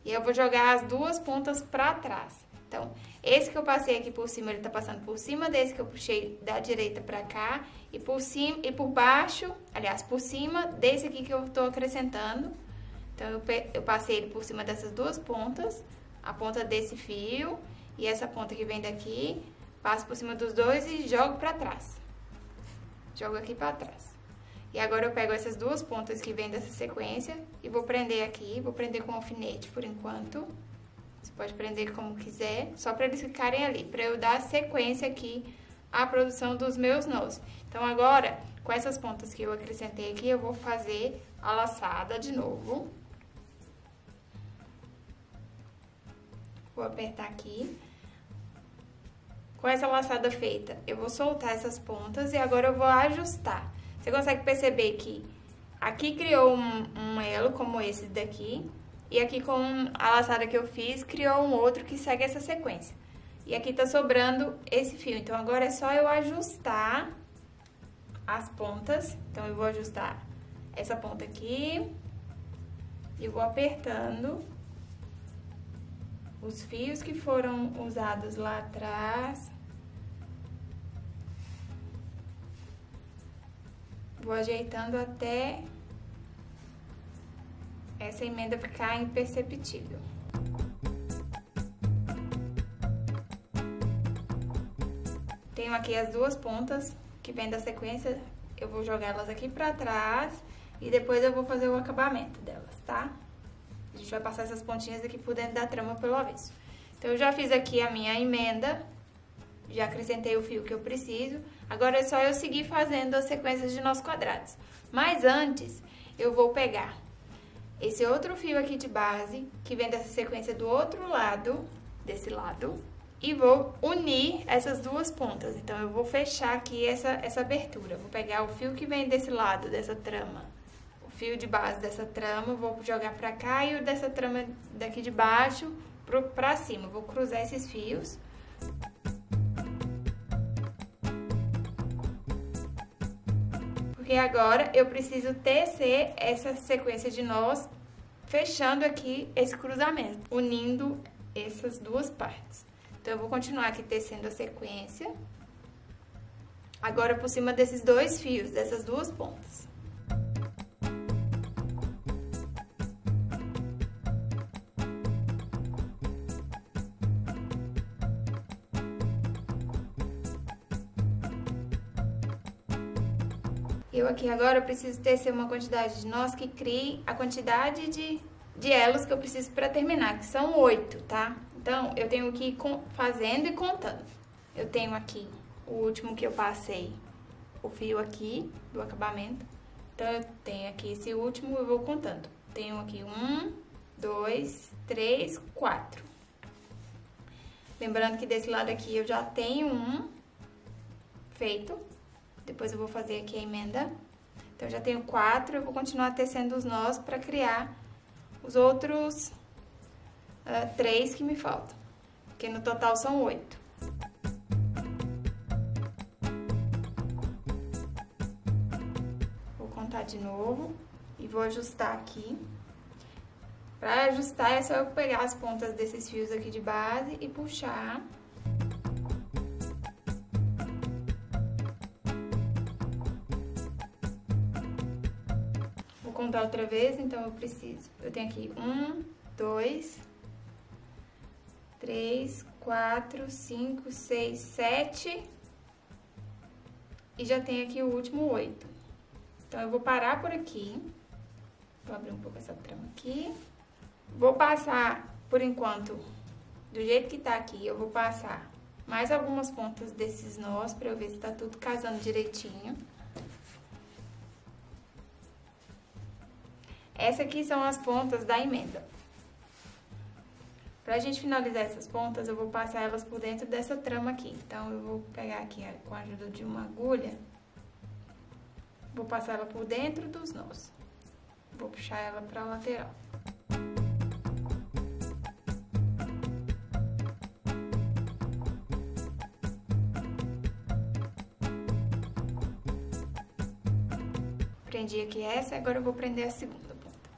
E eu vou jogar as duas pontas pra trás. Então, esse que eu passei aqui por cima, ele tá passando por cima desse que eu puxei da direita pra cá e por cima e por baixo, aliás, por cima desse aqui que eu tô acrescentando. Então, eu passei ele por cima dessas duas pontas, a ponta desse fio e essa ponta que vem daqui, passo por cima dos dois e jogo pra trás. Jogo aqui pra trás. E agora eu pego essas duas pontas que vem dessa sequência e vou prender aqui, vou prender com alfinete por enquanto. Você pode prender como quiser, só pra eles ficarem ali, pra eu dar sequência aqui à produção dos meus nós. Então agora, com essas pontas que eu acrescentei aqui, eu vou fazer a laçada de novo. Vou apertar aqui. Com essa laçada feita, eu vou soltar essas pontas e agora eu vou ajustar. Você consegue perceber que aqui criou um elo como esse daqui e aqui com a laçada que eu fiz, criou um outro que segue essa sequência. E aqui tá sobrando esse fio, então agora é só eu ajustar as pontas. Então, eu vou ajustar essa ponta aqui e vou apertando os fios que foram usados lá atrás. Vou ajeitando até essa emenda ficar imperceptível. Tenho aqui as duas pontas que vem da sequência, eu vou jogar elas aqui pra trás e depois eu vou fazer o acabamento delas, tá? A gente vai passar essas pontinhas aqui por dentro da trama pelo avesso. Então, eu já fiz aqui a minha emenda, já acrescentei o fio que eu preciso. Agora, é só eu seguir fazendo as sequências de nós quadrados. Mas antes, eu vou pegar esse outro fio aqui de base, que vem dessa sequência do outro lado, desse lado, e vou unir essas duas pontas. Então, eu vou fechar aqui essa abertura. Vou pegar o fio que vem desse lado, dessa trama, fio de base dessa trama, vou jogar pra cá e o dessa trama daqui de baixo pra cima. Vou cruzar esses fios. Porque agora eu preciso tecer essa sequência de nós, fechando aqui esse cruzamento, unindo essas duas partes. Então, eu vou continuar aqui tecendo a sequência, agora por cima desses dois fios, dessas duas pontas. Eu aqui agora preciso tecer uma quantidade de nós que crie a quantidade de elos que eu preciso para terminar, que são 8, tá? Então, eu tenho que ir fazendo e contando. Eu tenho aqui o último que eu passei, o fio aqui do acabamento. Então, eu tenho aqui esse último, eu vou contando. Tenho aqui 1, 2, 3, 4. Lembrando que desse lado aqui eu já tenho um feito. Depois eu vou fazer aqui a emenda. Então, eu já tenho 4, eu vou continuar tecendo os nós para criar os outros 3 que me faltam. Porque no total são 8. Vou contar de novo e vou ajustar aqui. Para ajustar é só eu pegar as pontas desses fios aqui de base e puxar. Vou contar outra vez, então eu tenho aqui 1, 2, 3, 4, 5, 6, 7 e já tenho aqui o último 8. Então, eu vou parar por aqui, vou abrir um pouco essa trama aqui Vou passar, por enquanto, do jeito que tá aqui, eu vou passar mais algumas pontas desses nós pra eu ver se tá tudo casando direitinho. Essas aqui são as pontas da emenda. Pra gente finalizar essas pontas, eu vou passar elas por dentro dessa trama aqui. Então, eu vou pegar aqui com a ajuda de uma agulha, vou passar ela por dentro dos nós. Vou puxar ela pra lateral. Prendi aqui essa, agora eu vou prender a segunda ponta.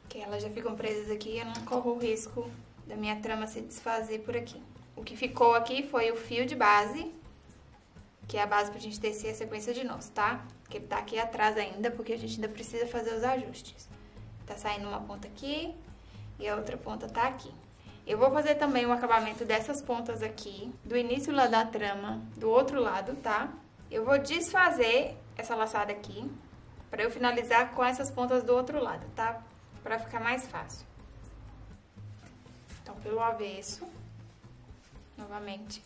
Que elas já ficam presas aqui, eu não corro o risco da minha trama se desfazer por aqui. O que ficou aqui foi o fio de base, que é a base pra gente tecer a sequência de nós, tá? Que ele tá aqui atrás ainda, porque a gente ainda precisa fazer os ajustes. Tá saindo uma ponta aqui e a outra ponta tá aqui. Eu vou fazer também o acabamento dessas pontas aqui, do início lá da trama, do outro lado, tá? Eu vou desfazer essa laçada aqui, pra eu finalizar com essas pontas do outro lado, tá? Pra ficar mais fácil. Então, pelo avesso, novamente,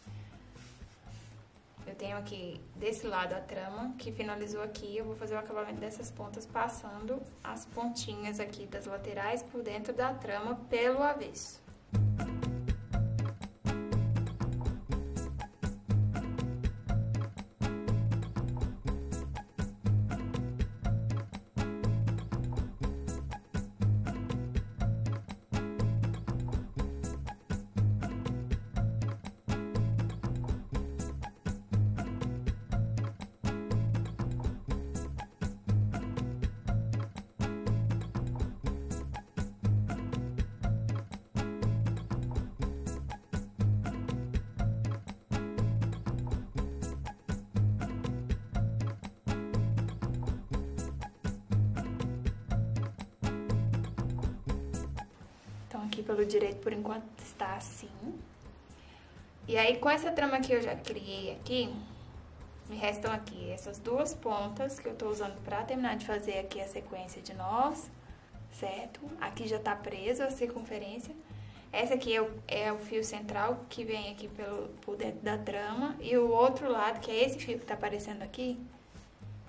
eu tenho aqui desse lado a trama, que finalizou aqui, eu vou fazer o acabamento dessas pontas passando as pontinhas aqui das laterais por dentro da trama pelo avesso. Aqui pelo direito, por enquanto, está assim. E aí, com essa trama que eu já criei aqui, me restam aqui essas duas pontas que eu tô usando pra terminar de fazer aqui a sequência de nós, certo? Aqui já tá preso a circunferência. Essa aqui é o fio central que vem aqui por dentro da trama. E o outro lado, que é esse fio que tá aparecendo aqui,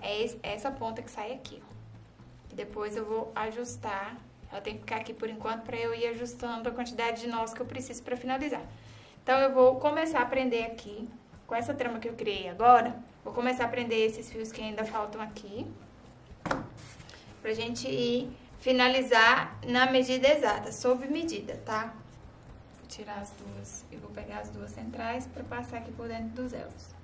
é essa ponta que sai aqui, ó. E depois eu vou ajustar. Ela tem que ficar aqui por enquanto para eu ir ajustando a quantidade de nós que eu preciso para finalizar. Então, eu vou começar a prender aqui, com essa trama que eu criei agora, vou começar a prender esses fios que ainda faltam aqui, pra gente ir finalizar na medida exata, sob medida, tá? Vou tirar as duas e vou pegar as duas centrais para passar aqui por dentro dos elos.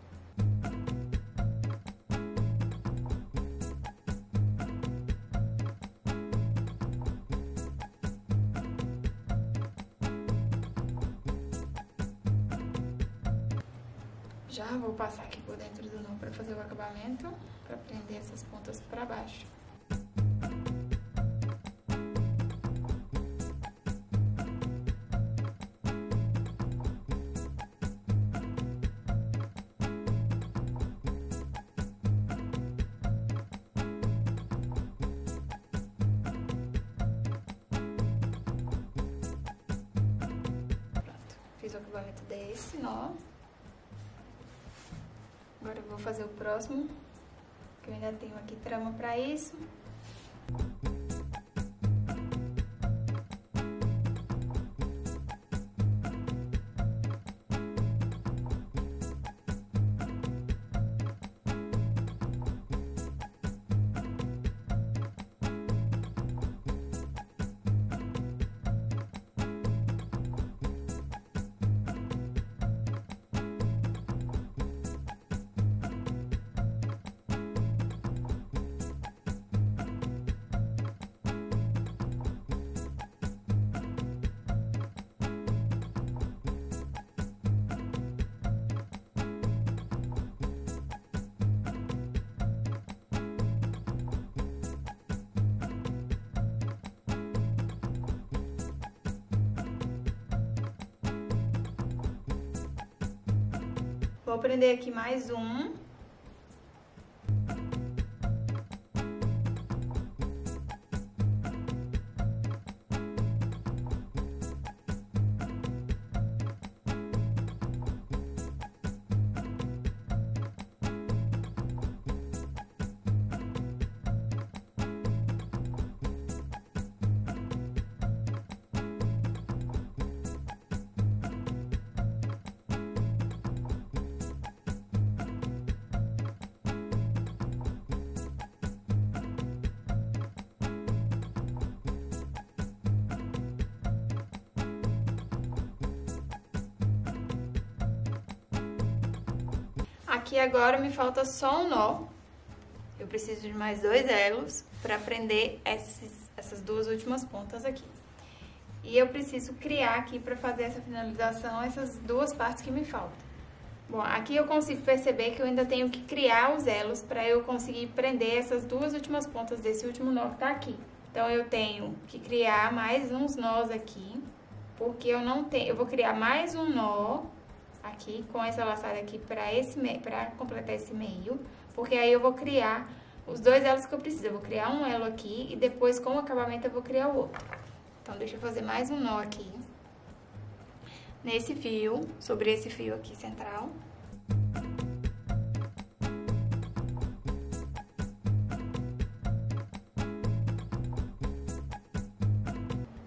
Já vou passar aqui por dentro do nó para fazer o acabamento, para prender essas pontas para baixo. Pronto, fiz o acabamento desse nó. Agora eu vou fazer o próximo, que eu ainda tenho aqui trama pra isso. Vou prender aqui mais um Aqui agora me falta só um nó. Eu preciso de mais 2 elos para prender essas duas últimas pontas aqui. E eu preciso criar aqui para fazer essa finalização, essas duas partes que me faltam. Bom, aqui eu consigo perceber que eu ainda tenho que criar os elos para eu conseguir prender essas duas últimas pontas desse último nó que tá aqui. Então, eu tenho que criar mais uns nós aqui, porque eu não tenho... Eu vou criar mais um nó aqui, com essa laçada aqui para completar esse meio, porque aí eu vou criar os 2 elos que eu preciso. Eu vou criar um elo aqui e depois, com o acabamento, eu vou criar o outro. Então, deixa eu fazer mais um nó aqui. Nesse fio, sobre esse fio aqui central.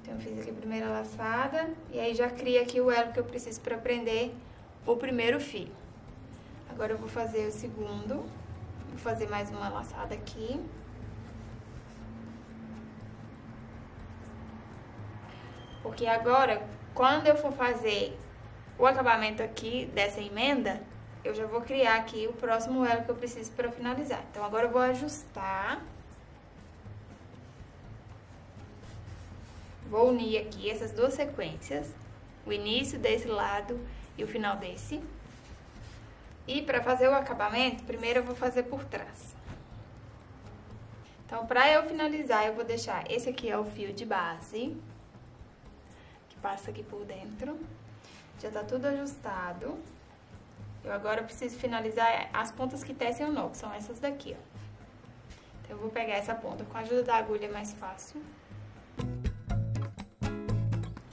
Então, eu fiz aqui a primeira laçada e aí já cria aqui o elo que eu preciso para prender o primeiro fio. Agora eu vou fazer o segundo, vou fazer mais uma laçada aqui. Porque agora, quando eu for fazer o acabamento aqui dessa emenda, eu já vou criar aqui o próximo elo que eu preciso para finalizar. Então, agora eu vou ajustar. Vou unir aqui essas duas sequências, o início desse lado e o final desse. E para fazer o acabamento, primeiro eu vou fazer por trás. Então, para eu finalizar, eu vou deixar esse aqui é o fio de base, passa aqui por dentro, já tá tudo ajustado. Eu agora preciso finalizar as pontas que tecem o nó, que são essas daqui, ó. Então, eu vou pegar essa ponta, com a ajuda da agulha é mais fácil.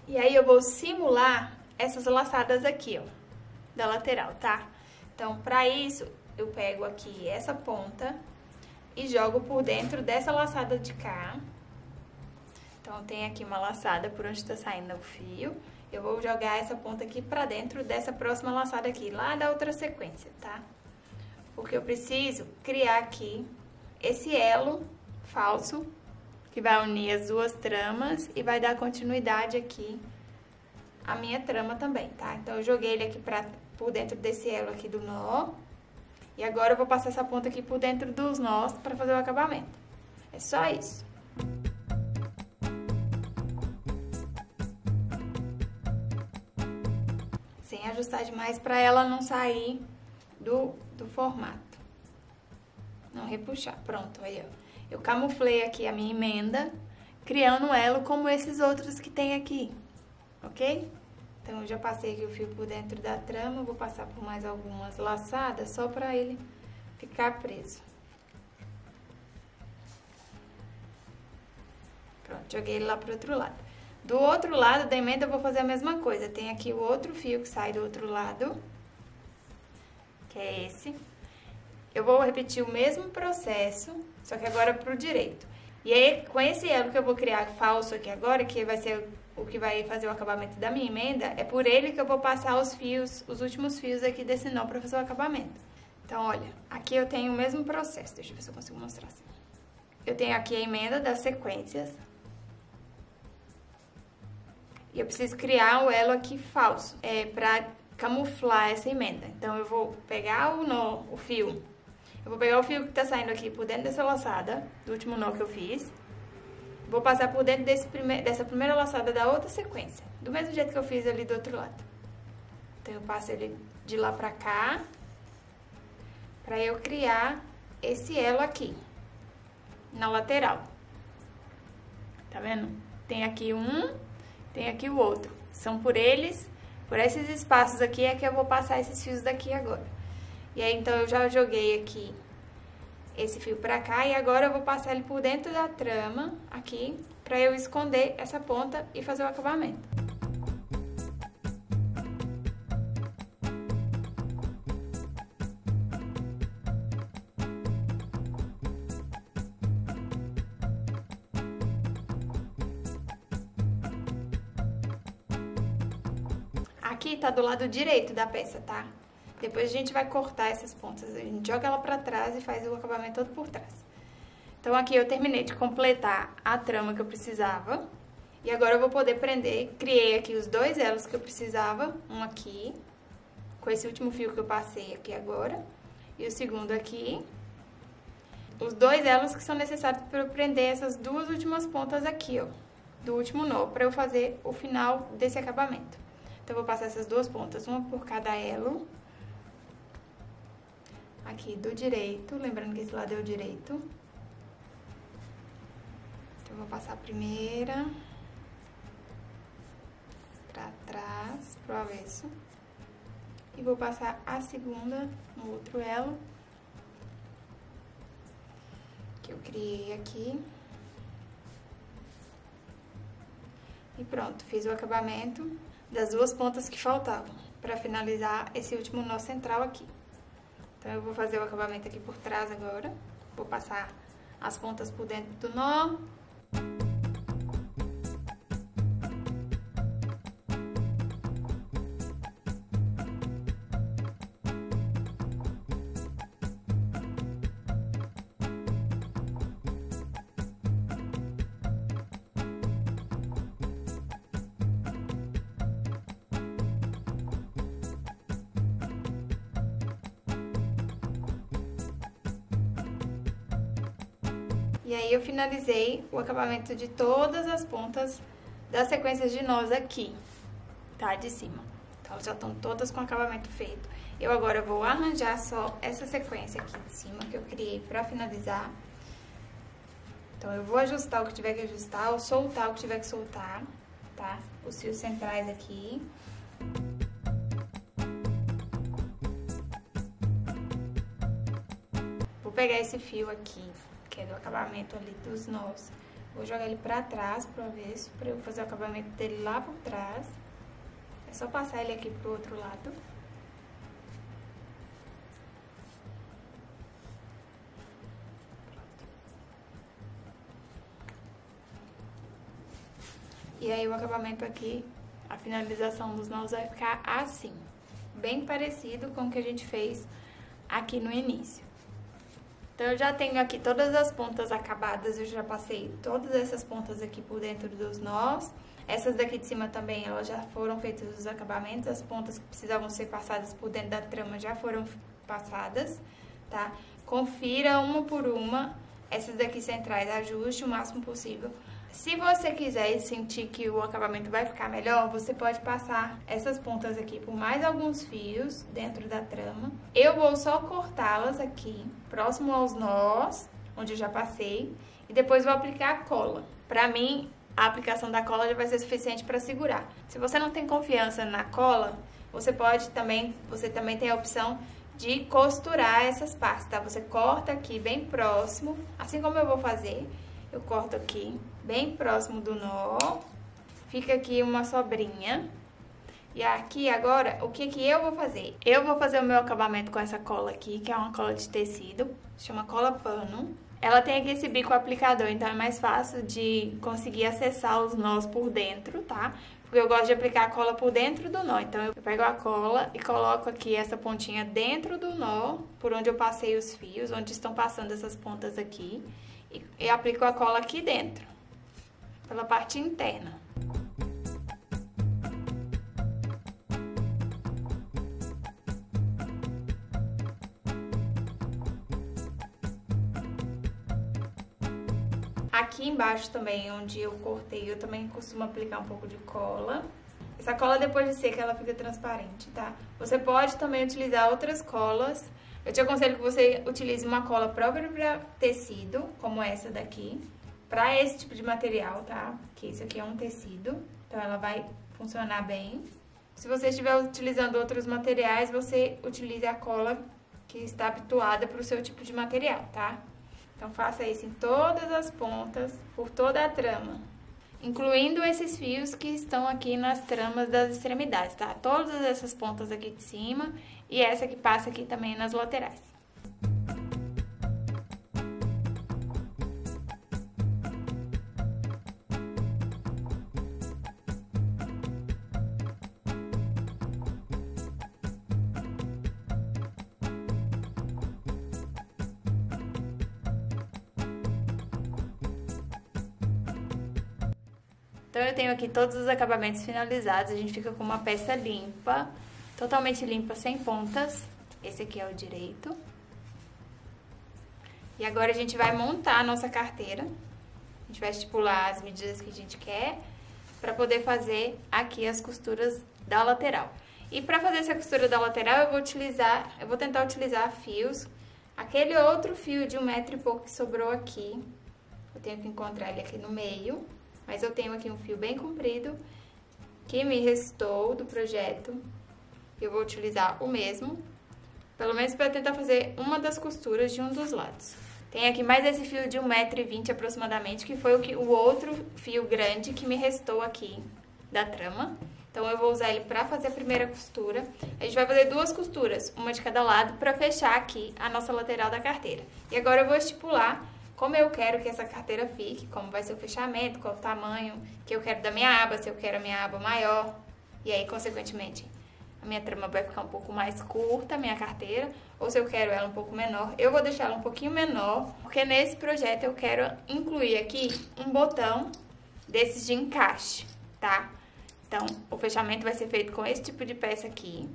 E aí, eu vou simular essas laçadas aqui, ó, da lateral, tá? Então, pra isso, eu pego aqui essa ponta e jogo por dentro dessa laçada de cá. Então, tem aqui uma laçada por onde tá saindo o fio. Eu vou jogar essa ponta aqui pra dentro dessa próxima laçada aqui, lá da outra sequência, tá? Porque eu preciso criar aqui esse elo falso, que vai unir as duas tramas e vai dar continuidade aqui à minha trama também, tá? Então, eu joguei ele aqui por dentro desse elo aqui do nó. E agora, eu vou passar essa ponta aqui por dentro dos nós pra fazer o acabamento. É só isso. Sem ajustar demais para ela não sair do formato. Não repuxar. Pronto, aí, ó. Eu camuflei aqui a minha emenda, criando um elo como esses outros que tem aqui, ok? Então, eu já passei aqui o fio por dentro da trama, vou passar por mais algumas laçadas, só para ele ficar preso. Pronto, joguei ele lá pro outro lado. Do outro lado da emenda eu vou fazer a mesma coisa. Tem aqui o outro fio que sai do outro lado, que é esse. Eu vou repetir o mesmo processo, só que agora pro direito. E aí, com esse elo que eu vou criar falso aqui agora, que vai ser o que vai fazer o acabamento da minha emenda, é por ele que eu vou passar os fios, os últimos fios aqui desse nó pra fazer o acabamento. Então, olha, aqui eu tenho o mesmo processo. Deixa eu ver se eu consigo mostrar assim. Eu tenho aqui a emenda das sequências. E eu preciso criar o elo aqui falso, pra camuflar essa emenda. Então, eu vou pegar o nó, o fio. Eu vou pegar o fio que tá saindo aqui por dentro dessa laçada, do último nó que eu fiz. Vou passar por dentro dessa primeira laçada da outra sequência. Do mesmo jeito que eu fiz ali do outro lado. Então, eu passo ele de lá pra cá, pra eu criar esse elo aqui, na lateral. Tá vendo? Tem aqui um... Tem aqui o outro. São por esses espaços aqui é que eu vou passar esses fios daqui agora. E aí, então, eu já joguei aqui esse fio pra cá e agora eu vou passar ele por dentro da trama aqui pra eu esconder essa ponta e fazer o acabamento. Aqui tá do lado direito da peça, tá? Depois a gente vai cortar essas pontas, a gente joga ela pra trás e faz o acabamento todo por trás. Então, aqui eu terminei de completar a trama que eu precisava. E agora eu vou poder prender, criei aqui os 2 elos que eu precisava, um aqui, com esse último fio que eu passei aqui agora. e o segundo aqui. Os 2 elos que são necessários para eu prender essas 2 últimas pontas aqui, ó, do último nó, para eu fazer o final desse acabamento. Então, eu vou passar essas 2 pontas, uma por cada elo. Aqui do direito, lembrando que esse lado é o direito. Então, eu vou passar a primeira pra trás, pro avesso. E vou passar a segunda no outro elo que eu criei aqui. E pronto, fiz o acabamento das 2 pontas que faltavam para finalizar esse último nó central aqui. Então, eu vou fazer o acabamento aqui por trás agora. Vou passar as pontas por dentro do nó. E aí, eu finalizei o acabamento de todas as pontas das sequências de nós aqui, tá? De cima. Então, elas já estão todas com o acabamento feito. Eu agora vou arranjar só essa sequência aqui de cima que eu criei pra finalizar. Então, eu vou ajustar o que tiver que ajustar, ou soltar o que tiver que soltar, tá? Os fios centrais aqui. Vou pegar esse fio aqui, que é do acabamento ali dos nós. Vou jogar ele pra trás, pro avesso, pra eu fazer o acabamento dele lá por trás. É só passar ele aqui pro outro lado. E aí, o acabamento aqui, a finalização dos nós vai ficar assim. Bem parecido com o que a gente fez aqui no início. Então, eu já tenho aqui todas as pontas acabadas, eu já passei todas essas pontas aqui por dentro dos nós. Essas daqui de cima também, elas já foram feitas os acabamentos, as pontas que precisavam ser passadas por dentro da trama já foram passadas, tá? Confira uma por uma, essas daqui centrais, ajuste o máximo possível. Se você quiser e sentir que o acabamento vai ficar melhor, você pode passar essas pontas aqui por mais alguns fios dentro da trama. Eu vou só cortá-las aqui, próximo aos nós, onde eu já passei, e depois vou aplicar a cola. Pra mim, a aplicação da cola já vai ser suficiente para segurar. Se você não tem confiança na cola, você também tem a opção de costurar essas partes, tá? Você corta aqui bem próximo, assim como eu vou fazer. Eu corto aqui, bem próximo do nó, fica aqui uma sobrinha. E aqui agora, o que eu vou fazer? Eu vou fazer o meu acabamento com essa cola aqui, que é uma cola de tecido, chama cola pano. Ela tem aqui esse bico aplicador, então é mais fácil de conseguir acessar os nós por dentro, tá? Porque eu gosto de aplicar a cola por dentro do nó. Então, eu pego a cola e coloco aqui essa pontinha dentro do nó, por onde eu passei os fios, onde estão passando essas pontas aqui. E aplico a cola aqui dentro, pela parte interna. Aqui embaixo também, onde eu cortei, eu também costumo aplicar um pouco de cola. Essa cola, depois de seca, ela fica transparente, tá? Você pode também utilizar outras colas. Eu te aconselho que você utilize uma cola própria para tecido, como essa daqui, para esse tipo de material, tá? Que isso aqui é um tecido, então ela vai funcionar bem. Se você estiver utilizando outros materiais, você utilize a cola que está habituada para o seu tipo de material, tá? Então, faça isso em todas as pontas, por toda a trama, incluindo esses fios que estão aqui nas tramas das extremidades, tá? Todas essas pontas aqui de cima e essa que passa aqui também nas laterais. Então, eu tenho aqui todos os acabamentos finalizados, a gente fica com uma peça limpa, totalmente limpa, sem pontas. Esse aqui é o direito. E agora a gente vai montar a nossa carteira. A gente vai estipular as medidas que a gente quer para poder fazer aqui as costuras da lateral. E para fazer essa costura da lateral eu vou tentar utilizar fios, aquele outro fio de 1 metro e pouco que sobrou aqui. Eu tenho que encontrar ele aqui no meio, mas eu tenho aqui um fio bem comprido que me restou do projeto. Eu vou utilizar o mesmo, pelo menos para tentar fazer uma das costuras de um dos lados. Tem aqui mais esse fio de 1,20 m aproximadamente, que foi o outro fio grande que me restou aqui da trama. Então, eu vou usar ele pra fazer a primeira costura. A gente vai fazer 2 costuras, uma de cada lado, pra fechar aqui a nossa lateral da carteira. E agora eu vou estipular como eu quero que essa carteira fique, como vai ser o fechamento, qual o tamanho que eu quero da minha aba, se eu quero a minha aba maior. E aí, consequentemente, a minha trama vai ficar um pouco mais curta, a minha carteira, ou se eu quero ela um pouco menor. Eu vou deixar ela um pouquinho menor, porque nesse projeto eu quero incluir aqui um botão desses de encaixe, tá? Então, o fechamento vai ser feito com esse tipo de peça aqui,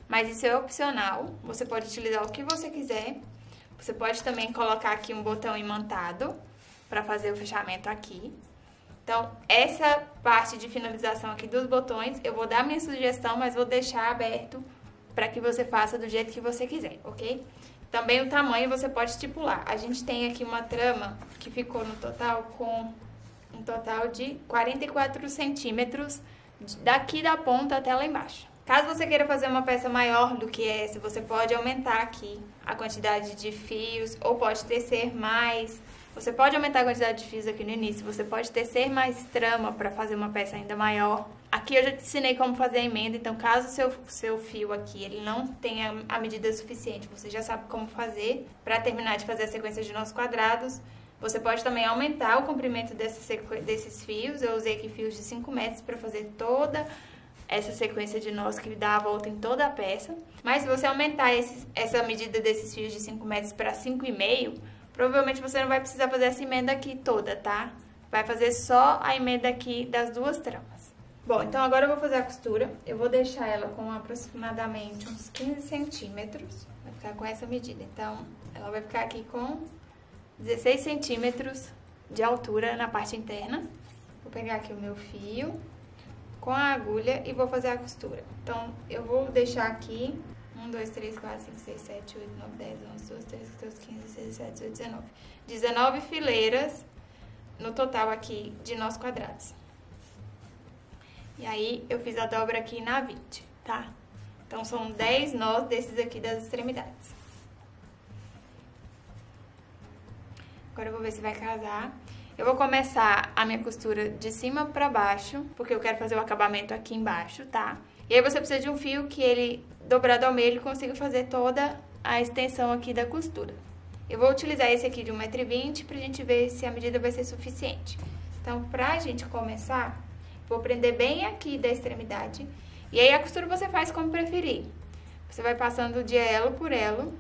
mas isso é opcional, você pode utilizar o que você quiser. Você pode também colocar aqui um botão imantado para fazer o fechamento aqui. Então, essa parte de finalização aqui dos botões, eu vou dar minha sugestão, mas vou deixar aberto para que você faça do jeito que você quiser, ok? Também o tamanho você pode estipular. A gente tem aqui uma trama que ficou no total com um total de 44 centímetros daqui da ponta até lá embaixo. Caso você queira fazer uma peça maior do que essa, você pode aumentar aqui a quantidade de fios ou pode tecer mais. Você pode aumentar a quantidade de fios aqui no início, você pode tecer mais trama para fazer uma peça ainda maior. Aqui eu já te ensinei como fazer a emenda, então caso seu fio aqui ele não tenha a medida suficiente, você já sabe como fazer para terminar de fazer a sequência de nós quadrados. Você pode também aumentar o comprimento desses fios. Eu usei aqui fios de 5 metros para fazer toda essa sequência de nós que dá a volta em toda a peça. Mas se você aumentar essa medida desses fios de 5 metros para 5,5, provavelmente você não vai precisar fazer essa emenda aqui toda, tá? Vai fazer só a emenda aqui das 2 tramas. Bom, então agora eu vou fazer a costura. Eu vou deixar ela com aproximadamente uns 15 centímetros. Vai ficar com essa medida. Então, ela vai ficar aqui com 16 centímetros de altura na parte interna. Vou pegar aqui o meu fio com a agulha e vou fazer a costura. Então, eu vou deixar aqui 1, 2, 3, 4, 5, 6, 7, 8, 9, 10, 11, 12, 13, 14, 15, 16, 17, 18, 19. 19 fileiras no total aqui de nós quadrados. E aí, eu fiz a dobra aqui na 20, tá? Então, são 10 nós desses aqui das extremidades. Agora eu vou ver se vai casar. Eu vou começar a minha costura de cima pra baixo, porque eu quero fazer o acabamento aqui embaixo, tá? E aí você precisa de um fio que ele, dobrado ao meio, ele consiga fazer toda a extensão aqui da costura. Eu vou utilizar esse aqui de 1,20 m pra gente ver se a medida vai ser suficiente. Então, pra gente começar, vou prender bem aqui da extremidade. E aí a costura você faz como preferir. Você vai passando de elo por elo,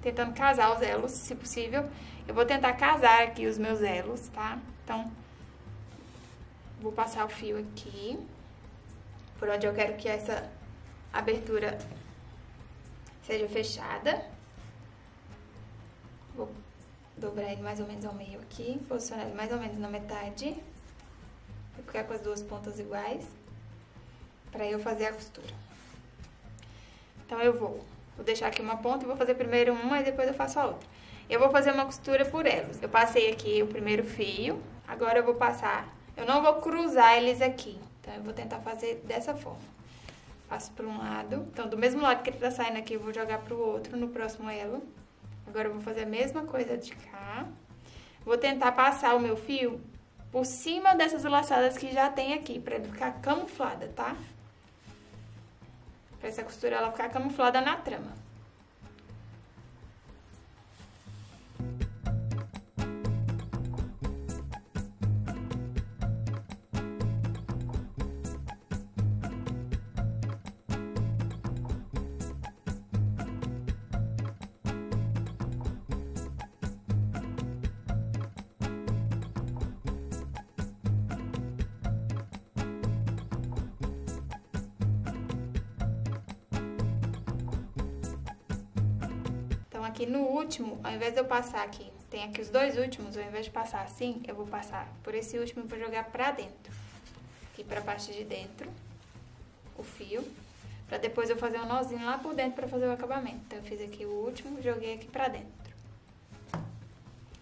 tentando casar os elos, se possível. Eu vou tentar casar aqui os meus elos, tá? Então, vou passar o fio aqui, por onde eu quero que essa abertura seja fechada. Vou dobrar ele mais ou menos ao meio aqui, posicionar ele mais ou menos na metade, pra ficar com as 2 pontas iguais, pra eu fazer a costura. Então, eu vou deixar aqui uma ponta e vou fazer primeiro uma e depois eu faço a outra. Eu vou fazer uma costura por elos. Eu passei aqui o primeiro fio, agora eu vou passar... Eu não vou cruzar eles aqui, então eu vou tentar fazer dessa forma. Passo para um lado, então do mesmo lado que ele tá saindo aqui, eu vou jogar pro outro, no próximo elo. Agora eu vou fazer a mesma coisa de cá. Vou tentar passar o meu fio por cima dessas laçadas que já tem aqui, pra ele ficar camuflada, tá? Pra essa costura ela ficar camuflada na trama. Então, aqui no último, ao invés de eu passar aqui, tem aqui os dois últimos, ao invés de passar assim, eu vou passar por esse último e vou jogar pra dentro. Aqui pra parte de dentro, o fio, pra depois eu fazer um nozinho lá por dentro pra fazer o acabamento. Então, eu fiz aqui o último, joguei aqui pra dentro.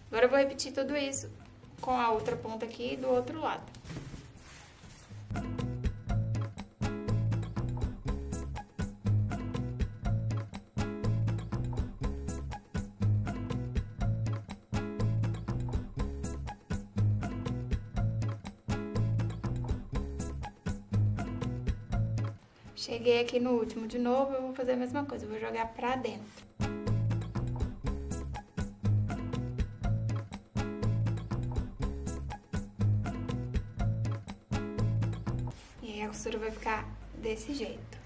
Agora eu vou repetir tudo isso com a outra ponta aqui do outro lado. Cheguei aqui no último de novo, eu vou fazer a mesma coisa, eu vou jogar pra dentro. E aí a costura vai ficar desse jeito.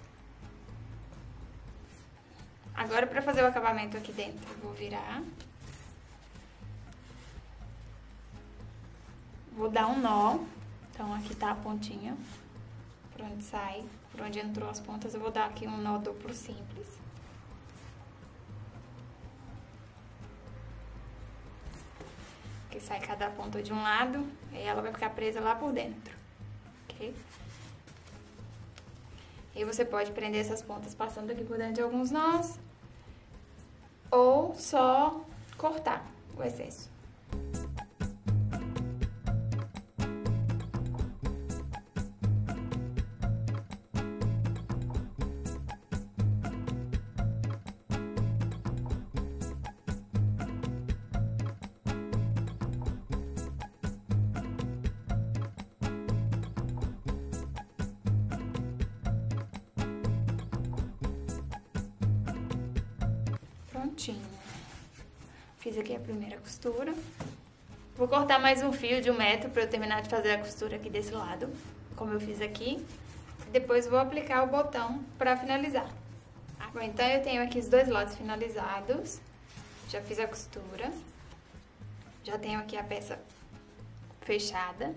Agora, pra fazer o acabamento aqui dentro, eu vou virar. Vou dar um nó, então aqui tá a pontinha. Por onde sai, por onde entrou as pontas, eu vou dar aqui um nó duplo simples. Que sai cada ponta de um lado, e ela vai ficar presa lá por dentro, ok? E você pode prender essas pontas passando aqui por dentro de alguns nós, ou só cortar o excesso. Prontinho. Fiz aqui a primeira costura. Vou cortar mais um fio de 1 metro para eu terminar de fazer a costura aqui desse lado, como eu fiz aqui. Depois vou aplicar o botão para finalizar. Bom, então eu tenho aqui os dois lados finalizados. Já fiz a costura. Já tenho aqui a peça fechada.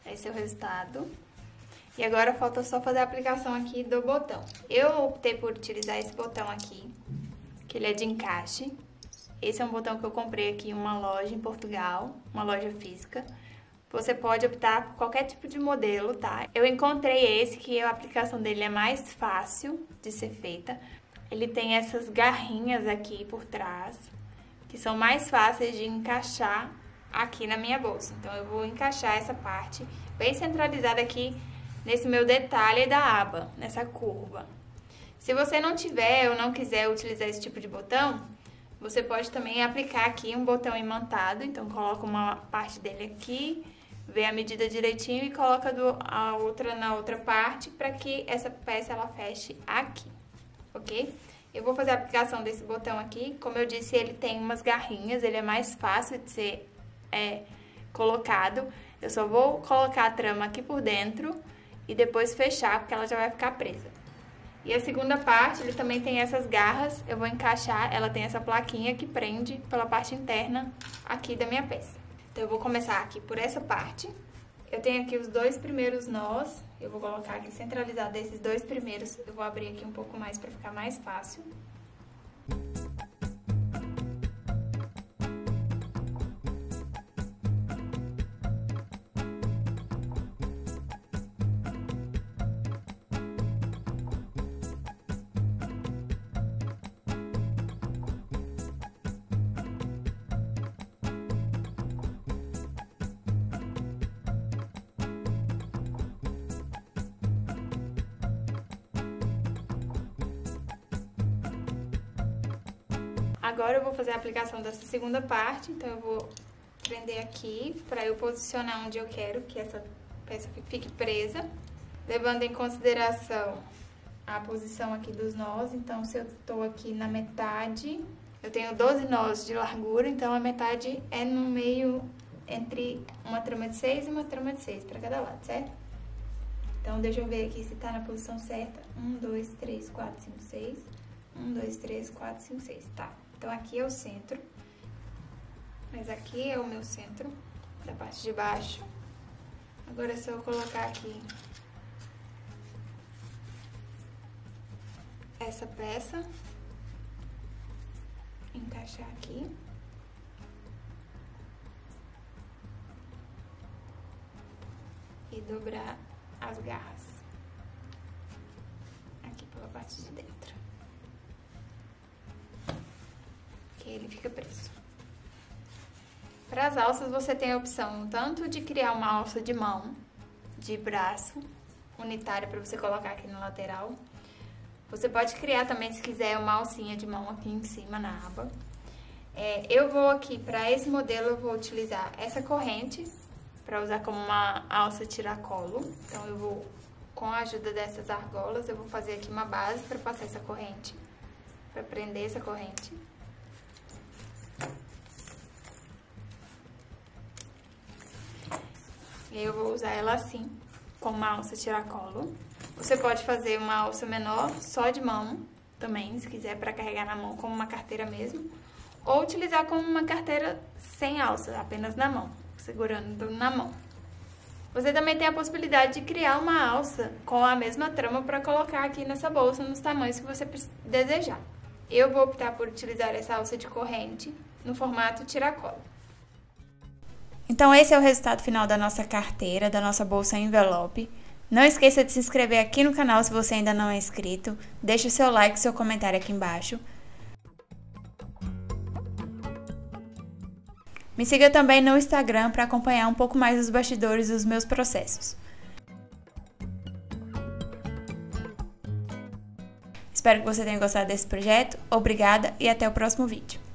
Esse é o resultado. E agora falta só fazer a aplicação aqui do botão. Eu optei por utilizar esse botão aqui, que ele é de encaixe. Esse é um botão que eu comprei aqui em uma loja em Portugal, uma loja física. Você pode optar por qualquer tipo de modelo, tá? Eu encontrei esse que a aplicação dele é mais fácil de ser feita. Ele tem essas garrinhas aqui por trás, que são mais fáceis de encaixar aqui na minha bolsa. Então, eu vou encaixar essa parte bem centralizada aqui nesse meu detalhe da aba, nessa curva. Se você não tiver ou não quiser utilizar esse tipo de botão, você pode também aplicar aqui um botão imantado. Então, coloca uma parte dele aqui, vê a medida direitinho e coloca a outra na outra parte para que essa peça ela feche aqui, ok? Eu vou fazer a aplicação desse botão aqui. Como eu disse, ele tem umas garrinhas, ele é mais fácil de ser colocado. Eu só vou colocar a trama aqui por dentro e depois fechar, porque ela já vai ficar presa. E a segunda parte, ele também tem essas garras, eu vou encaixar, ela tem essa plaquinha que prende pela parte interna aqui da minha peça. Então, eu vou começar aqui por essa parte. Eu tenho aqui os dois primeiros nós, eu vou colocar aqui centralizado esses dois primeiros, eu vou abrir aqui um pouco mais para ficar mais fácil. Agora eu vou fazer a aplicação dessa segunda parte, então eu vou prender aqui para eu posicionar onde eu quero que essa peça fique presa, levando em consideração a posição aqui dos nós. Então, se eu tô aqui na metade, eu tenho 12 nós de largura, então a metade é no meio entre uma trama de 6 e uma trama de 6 para cada lado, certo? Então, deixa eu ver aqui se tá na posição certa. 1, 2, 3, 4, 5, 6. 1, 2, 3, 4, 5, 6. Tá. Então, aqui é o centro. Mas aqui é o meu centro da parte de baixo. Agora é só eu colocar aqui essa peça encaixar aqui. E dobrar as garras aqui pela parte de dentro, que ele fica preso. Para as alças você tem a opção tanto de criar uma alça de mão, de braço, unitária para você colocar aqui na lateral. Você pode criar também, se quiser, uma alcinha de mão aqui em cima na aba. Eu vou aqui, para esse modelo, eu vou utilizar essa corrente para usar como uma alça tiracolo. Então, eu vou, com a ajuda dessas argolas, eu vou fazer aqui uma base para passar essa corrente, para prender essa corrente. E aí eu vou usar ela assim, com uma alça tiracolo. Você pode fazer uma alça menor, só de mão, também, se quiser, para carregar na mão, como uma carteira mesmo. Ou utilizar como uma carteira sem alça, apenas na mão, segurando na mão. Você também tem a possibilidade de criar uma alça com a mesma trama para colocar aqui nessa bolsa, nos tamanhos que você desejar. Eu vou optar por utilizar essa alça de corrente no formato tiracolo. Então esse é o resultado final da nossa carteira, da nossa bolsa envelope. Não esqueça de se inscrever aqui no canal se você ainda não é inscrito. Deixe o seu like e seu comentário aqui embaixo. Me siga também no Instagram para acompanhar um pouco mais os bastidores dos meus processos. Espero que você tenha gostado desse projeto. Obrigada e até o próximo vídeo.